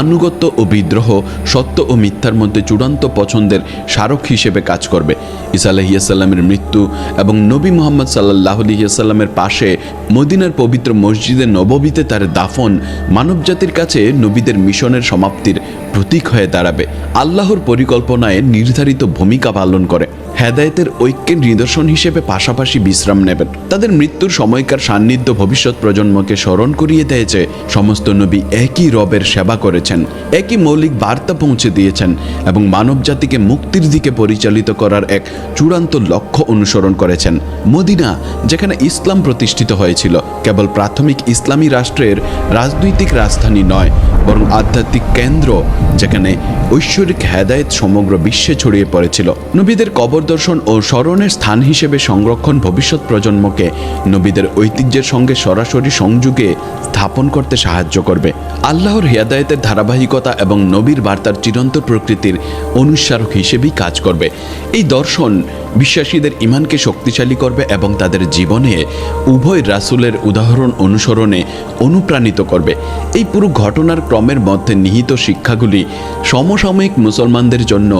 B: আনুগত্য ও বিদ্রোহ, সত্য ও মিথ্যার মধ্যে চূড়ান্ত পছন্দের স্মারক হিসেবে কাজ করবে। ঈসা আলাইহিস সালামের মৃত্যু এবং নবী মুহাম্মদ সাল্লাল্লাহু আলাইহি ওয়াসাল্লামের পাশে মদিনার পবিত্র মসজিদে নববীতে তার দাফন মানবজাতির কাছে নবীদের মিশনের সমাপ্তির প্রতীক হয়ে দাঁড়াবে। আল্লাহর পরিকল্পনায় নির্ধারিত ভূমিকা পালন করে হেদায়েতের ঐক্যের নিদর্শন হিসেবে পাশাপাশি বিশ্রাম নেবেন। তাদের মৃত্যুর সময়কার সান্নিধ্য ভবিষ্যৎ প্রজন্মকে স্মরণ করিয়ে দেয় যে সমস্ত নবী একই রবের সেবা করেছেন, একই মৌলিক বার্তা পৌঁছে দিয়েছেন এবং মানব জাতিকে মুক্তির দিকে পরিচালিত করার এক চূড়ান্ত লক্ষ্য অনুসরণ করেছেন। মদিনা, যেখানে ইসলাম প্রতিষ্ঠিত হয়েছিল, কেবল প্রাথমিক ইসলামী রাষ্ট্রের রাজনৈতিক রাজধানী নয়, বরং আধ্যাত্মিক কেন্দ্র যেখানে ঐশ্বরিক হেদায়েত সমগ্র বিশ্বে ছড়িয়ে পড়েছিল। নবীদের কবর দর্শন ও স্মরণের স্থান হিসেবে সংরক্ষণ ভবিষ্যৎ প্রজন্মকে নবীদের ঐতিহ্যের সঙ্গে সরাসরি সংযোগে স্থাপন করতে সাহায্য করবে। আল্লাহর হেদায়েতের ধারাবাহিকতা এবং নবীর বার্তার চিরন্তন প্রকৃতির অনুস্মারক হিসেবেই কাজ করবে। এই দর্শন বিশ্বাসীদের ঈমানকে শক্তিশালী করবে এবং তাদের জীবনে উভয় রাসূলের উদাহরণ অনুসরণে অনুপ্রাণিত করবে। এই পুরো ঘটনার ক্রমের মধ্যে নিহিত শিক্ষাগুলি সমসাময়িক মুসলমানদের জন্য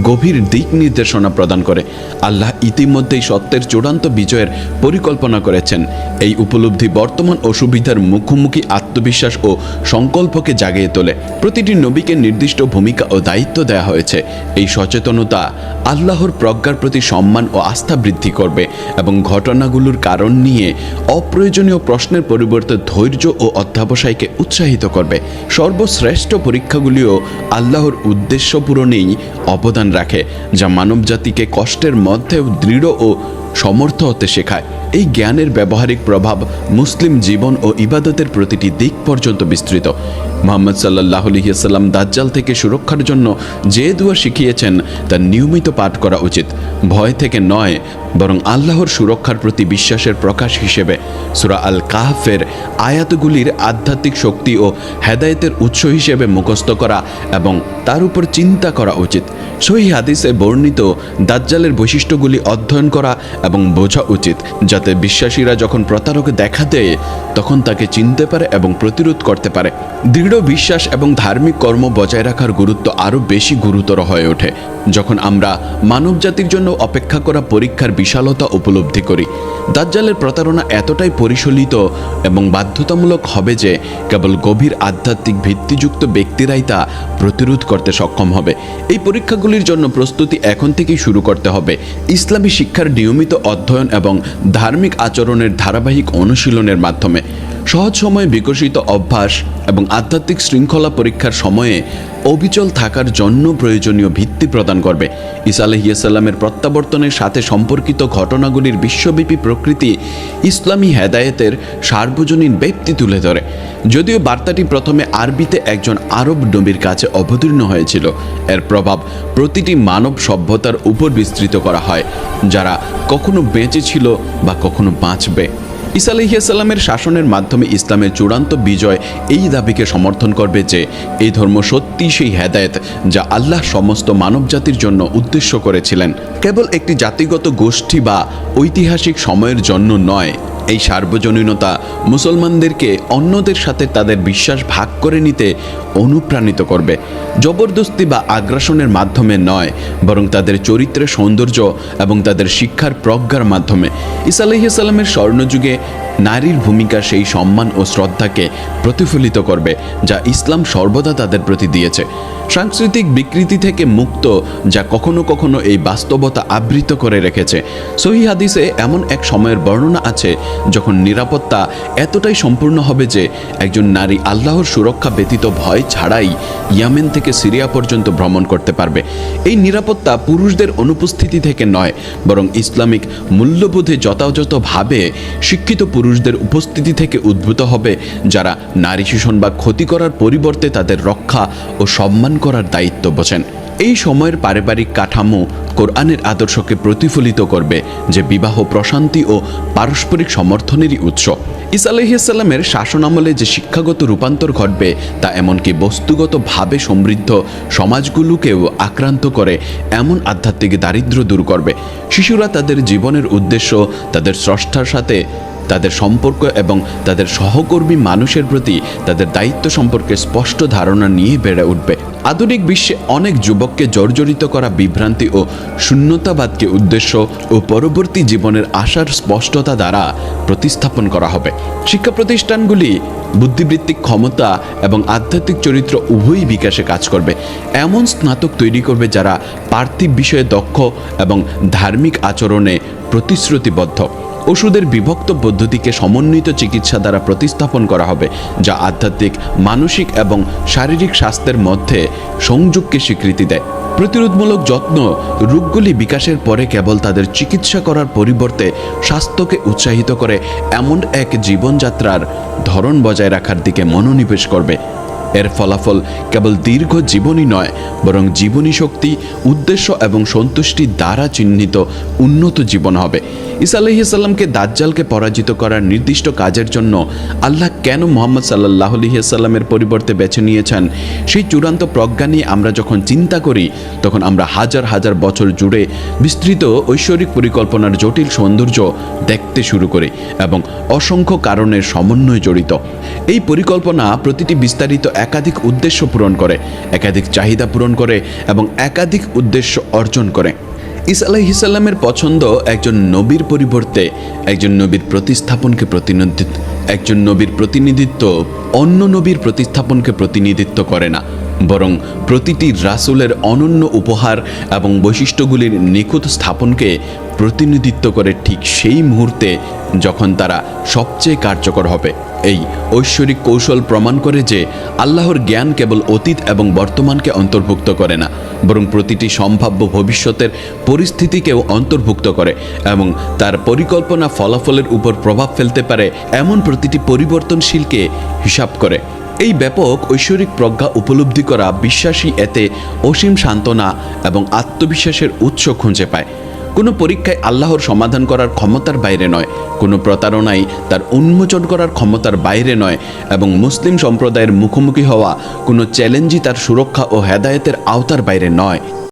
B: গভীর দিক নির্দেশনা প্রদান করে। আল্লাহ ইতিমধ্যেই সত্যের চূড়ান্ত বিজয়ের পরিকল্পনা করেছেন। এই উপলব্ধি বর্তমান অসুবিধার মুখোমুখি আত্মবিশ্বাস ও সংকল্পকে জাগিয়ে তোলে। প্রতিটি নবীকে নির্দিষ্ট ভূমিকা ও দায়িত্ব দেওয়া হয়েছে। এই সচেতনতা আল্লাহর প্রজ্ঞার প্রতি সম্মান ও আস্থা বৃদ্ধি করবে এবং ঘটনাগুলোর কারণ নিয়ে অপ্রয়োজনীয় প্রশ্নের পরিবর্তে ধৈর্য ও অধ্যবসায়কে উৎসাহিত করবে। সর্বশ্রেষ্ঠ পরীক্ষাগুলিও আল্লাহর উদ্দেশ্য পূরণেই অবদান রাখে, যা মানবজাতিকে কষ্টের মধ্যেও দৃঢ় ও সমর্থ হতে শেখায়। এই জ্ঞানের ব্যবহারিক প্রভাব মুসলিম জীবন ও ইবাদতের প্রতিটি দিক পর্যন্ত বিস্তৃত। মুহাম্মদ সাল্লাল্লাহু আলাইহি ওয়াসাল্লাম দাজ্জাল থেকে সুরক্ষার জন্য যে দুয়া শিখিয়েছেন তা নিয়মিত পাঠ করা উচিত, ভয় থেকে নয় বরং আল্লাহর সুরক্ষার প্রতি বিশ্বাসের প্রকাশ হিসেবে। সূরা আল কাহফের আয়াতগুলির আধ্যাত্মিক শক্তি ও হেদায়েতের উৎস হিসেবে মুখস্থ করা এবং তার উপর চিন্তা করা উচিত। সহিহ হাদিসে বর্ণিত দাজ্জালের বৈশিষ্ট্যগুলি অধ্যয়ন করা এবং বোঝা উচিত, যাতে বিশ্বাসীরা যখন প্রতারক দেখা দেয় তখন তাকে চিনতে পারে এবং প্রতিরোধ করতে পারে। দৃঢ় বিশ্বাস এবং ধার্মিক কর্ম বজায় রাখার গুরুত্ব আরও বেশি গুরুতর হয়ে ওঠে যখন আমরা মানবজাতির জন্য অপেক্ষা করা পরীক্ষার বিশালতা উপলব্ধি করি। দাজ্জালের প্রতারণা এতটাই পরিশীলিত এবং বাধ্যতামূলক হবে যে কেবল গভীর আধ্যাত্মিক ভিত্তিযুক্ত ব্যক্তিরাই তা প্রতিরোধ করতে সক্ষম হবে। এই পরীক্ষাগুলির জন্য প্রস্তুতি এখন থেকেই শুরু করতে হবে। ইসলামী শিক্ষার নিয়মিত অধ্যয়ন এবং ধার্মিক আচরণের ধারাবাহিক অনুশীলনের মাধ্যমে সহজ সময়ে বিকশিত অভ্যাস এবং আধ্যাত্মিক শৃঙ্খলা পরীক্ষার সময়ে অবিচল থাকার জন্য প্রয়োজনীয় ভিত্তি প্রদান করবে। ঈসা আলাইহিসসালামের প্রত্যাবর্তনের সাথে সম্পর্কিত ঘটনাগুলির বিশ্বব্যাপী প্রকৃতি ইসলামী হেদায়েতের সার্বজনীন ব্যক্তি তুলে ধরে। যদিও বার্তাটি প্রথমে আরবিতে একজন আরব নবীর কাছে অবতীর্ণ হয়েছিল, এর প্রভাব প্রতিটি মানব সভ্যতার উপর বিস্তৃত করা হয়, যারা কখনো বেঁচে ছিল বা কখনো বাঁচবে। ঈসা আলাইহিসসালামের শাসনের মাধ্যমে ইসলামের চূড়ান্ত বিজয় এই দাবিকে সমর্থন করবে যে এই ধর্ম সত্যি সেই হেদায়েত যা আল্লাহ সমস্ত মানবজাতির জন্য উদ্দেশ্য করেছিলেন, কেবল একটি জাতিগত গোষ্ঠী বা ঐতিহাসিক সময়ের জন্য নয়। এই সার্বজনীনতা মুসলমানদেরকে অন্যদের সাথে তাদের বিশ্বাস ভাগ করে নিতে অনুপ্রাণিত করবে, জবরদস্তি বা আগ্রাসনের মাধ্যমে নয়, বরং তাদের চরিত্রের সৌন্দর্য এবং তাদের শিক্ষার প্রজ্ঞার মাধ্যমে। ঈসা আলাইহিসসালামের স্বর্ণযুগে নারীর ভূমিকা সেই সম্মান ও শ্রদ্ধাকে প্রতিফলিত করবে যা ইসলাম সর্বদা তাদের প্রতি দিয়েছে। সাংস্কৃতিক বিকৃতি থেকে মুক্ত যা কখনো কখনো এই বাস্তবতা আবৃত করে রেখেছে। সহিহ হাদিসে এমন এক সময়ের বর্ণনা আছে যখন নিরাপত্তা এতটাই সম্পূর্ণ হবে যে একজন নারী আল্লাহর সুরক্ষা ব্যতীত ভয় ছাড়াই ইয়েমেন থেকে সিরিয়া পর্যন্ত ভ্রমণ করতে পারবে। এই নিরাপত্তা পুরুষদের অনুপস্থিতি থেকে নয়, বরং ইসলামিক মূল্যবোধে যথাযথভাবে শিক্ষিত পুরুষদের উপস্থিতি থেকে উদ্ভূত হবে, যারা নারী শোষণ বা ক্ষতি করার পরিবর্তে তাদের রক্ষা ও সম্মান করার দায়িত্ব বোঝেন। এই সময়ের পারিবারিক কাঠামো কোরআনের আদর্শকে প্রতিফলিত করবে, যে বিবাহ প্রশান্তি ও পারস্পরিক সমর্থনেরই উৎস। ঈসা আলাইহিসসালামের শাসনামলে যে শিক্ষাগত রূপান্তর ঘটবে তা এমনকি বস্তুগতভাবে সমৃদ্ধ সমাজগুলোকেও আক্রান্ত করে এমন আধ্যাত্মিক দারিদ্র্য দূর করবে। শিশুরা তাদের জীবনের উদ্দেশ্য, তাদের স্রষ্টার সাথে তাদের সম্পর্ক এবং তাদের সহকর্মী মানুষের প্রতি তাদের দায়িত্ব সম্পর্কে স্পষ্ট ধারণা নিয়ে বেড়ে উঠবে। আধুনিক বিশ্বে অনেক যুবককে জর্জরিত করা বিভ্রান্তি ও শূন্যতাবাদকে উদ্দেশ্য ও পরবর্তী জীবনের আশার স্পষ্টতা দ্বারা প্রতিস্থাপন করা হবে। শিক্ষা প্রতিষ্ঠানগুলি বুদ্ধিবৃত্তিক ক্ষমতা এবং আধ্যাত্মিক চরিত্র উভয়ই বিকাশে কাজ করবে। এমন স্নাতক তৈরি করবে যারা পার্থিব বিষয়ে দক্ষ এবং ধার্মিক আচরণে প্রতিশ্রুতিবদ্ধ। ওষুধের বিভক্ত পদ্ধতিকে সমন্বিত চিকিৎসা দ্বারা প্রতিস্থাপন করা হবে, যা আধ্যাত্মিক, মানসিক এবং শারীরিক স্বাস্থ্যের মধ্যে সংযোগকে স্বীকৃতি দেয়। প্রতিরোধমূলক যত্ন রোগগুলি বিকাশের পরে কেবল তাদের চিকিৎসা করার পরিবর্তে স্বাস্থ্যকে উৎসাহিত করে এমন এক জীবনযাত্রার ধরন বজায় রাখার দিকে মনোনিবেশ করবে। এর ফলাফল কেবল দীর্ঘ জীবনই নয়, বরং জীবনী শক্তি, উদ্দেশ্য এবং সন্তুষ্টি দ্বারা চিহ্নিত উন্নত জীবন হবে। ঈসা আলাইহিসসালামকে দাজ্জালকে পরাজিত করার নির্দিষ্ট কাজের জন্য আল্লাহ কেন মুহাম্মদ সাল্লাল্লাহু আলাইহি ওয়াসাল্লামের পরিবর্তে বেছে নিয়েছেন, সেই চূড়ান্ত প্রজ্ঞা নিয়ে আমরা যখন চিন্তা করি, তখন আমরা হাজার হাজার বছর জুড়ে বিস্তৃত ঐশ্বরিক পরিকল্পনার জটিল সৌন্দর্য দেখতে শুরু করি এবং অসংখ্য কারণের সমন্বয় জড়িত। এই পরিকল্পনা প্রতিটি বিস্তারিত একাধিক উদ্দেশ্য পূরণ করে, একাধিক চাহিদা পূরণ করে এবং একাধিক উদ্দেশ্য অর্জন করে। ঈসা আলাইহিসসালামের পছন্দ একজন নবীর পরিবর্তে একজন নবীর প্রতিনিধিত্ব অন্য নবীর প্রতিস্থাপনকে প্রতিনিধিত্ব করে না, বরং প্রতিটি রাসূলের অনন্য উপহার এবং বৈশিষ্ট্যগুলির নিখুঁত স্থাপনকে প্রতিনিধিত্ব করে ঠিক সেই মুহূর্তে যখন তারা সবচেয়ে কার্যকর হবে। এই ঐশ্বরিক কৌশল প্রমাণ করে যে আল্লাহর জ্ঞান কেবল অতীত এবং বর্তমানকে অন্তর্ভুক্ত করে না, বরং প্রতিটি সম্ভাব্য ভবিষ্যতের পরিস্থিতিকেও অন্তর্ভুক্ত করে এবং তার পরিকল্পনা ফলাফলের উপর প্রভাব ফেলতে পারে এমন প্রতিটি পরিবর্তনশীলকে হিসাব করে। এই ব্যাপক ঐশ্বরিক প্রজ্ঞা উপলব্ধি করা বিশ্বাসী এতে অসীম সান্ত্বনা এবং আত্মবিশ্বাসের উৎস খুঁজে পায়। কোনো পরীক্ষায় আল্লাহর সমাধান করার ক্ষমতার বাইরে নয়, কোনো প্রতারণাই তার উন্মোচন করার ক্ষমতার বাইরে নয় এবং মুসলিম সম্প্রদায়ের মুখোমুখি হওয়া কোনো চ্যালেঞ্জই তার সুরক্ষা ও হেদায়েতের আওতার বাইরে নয়।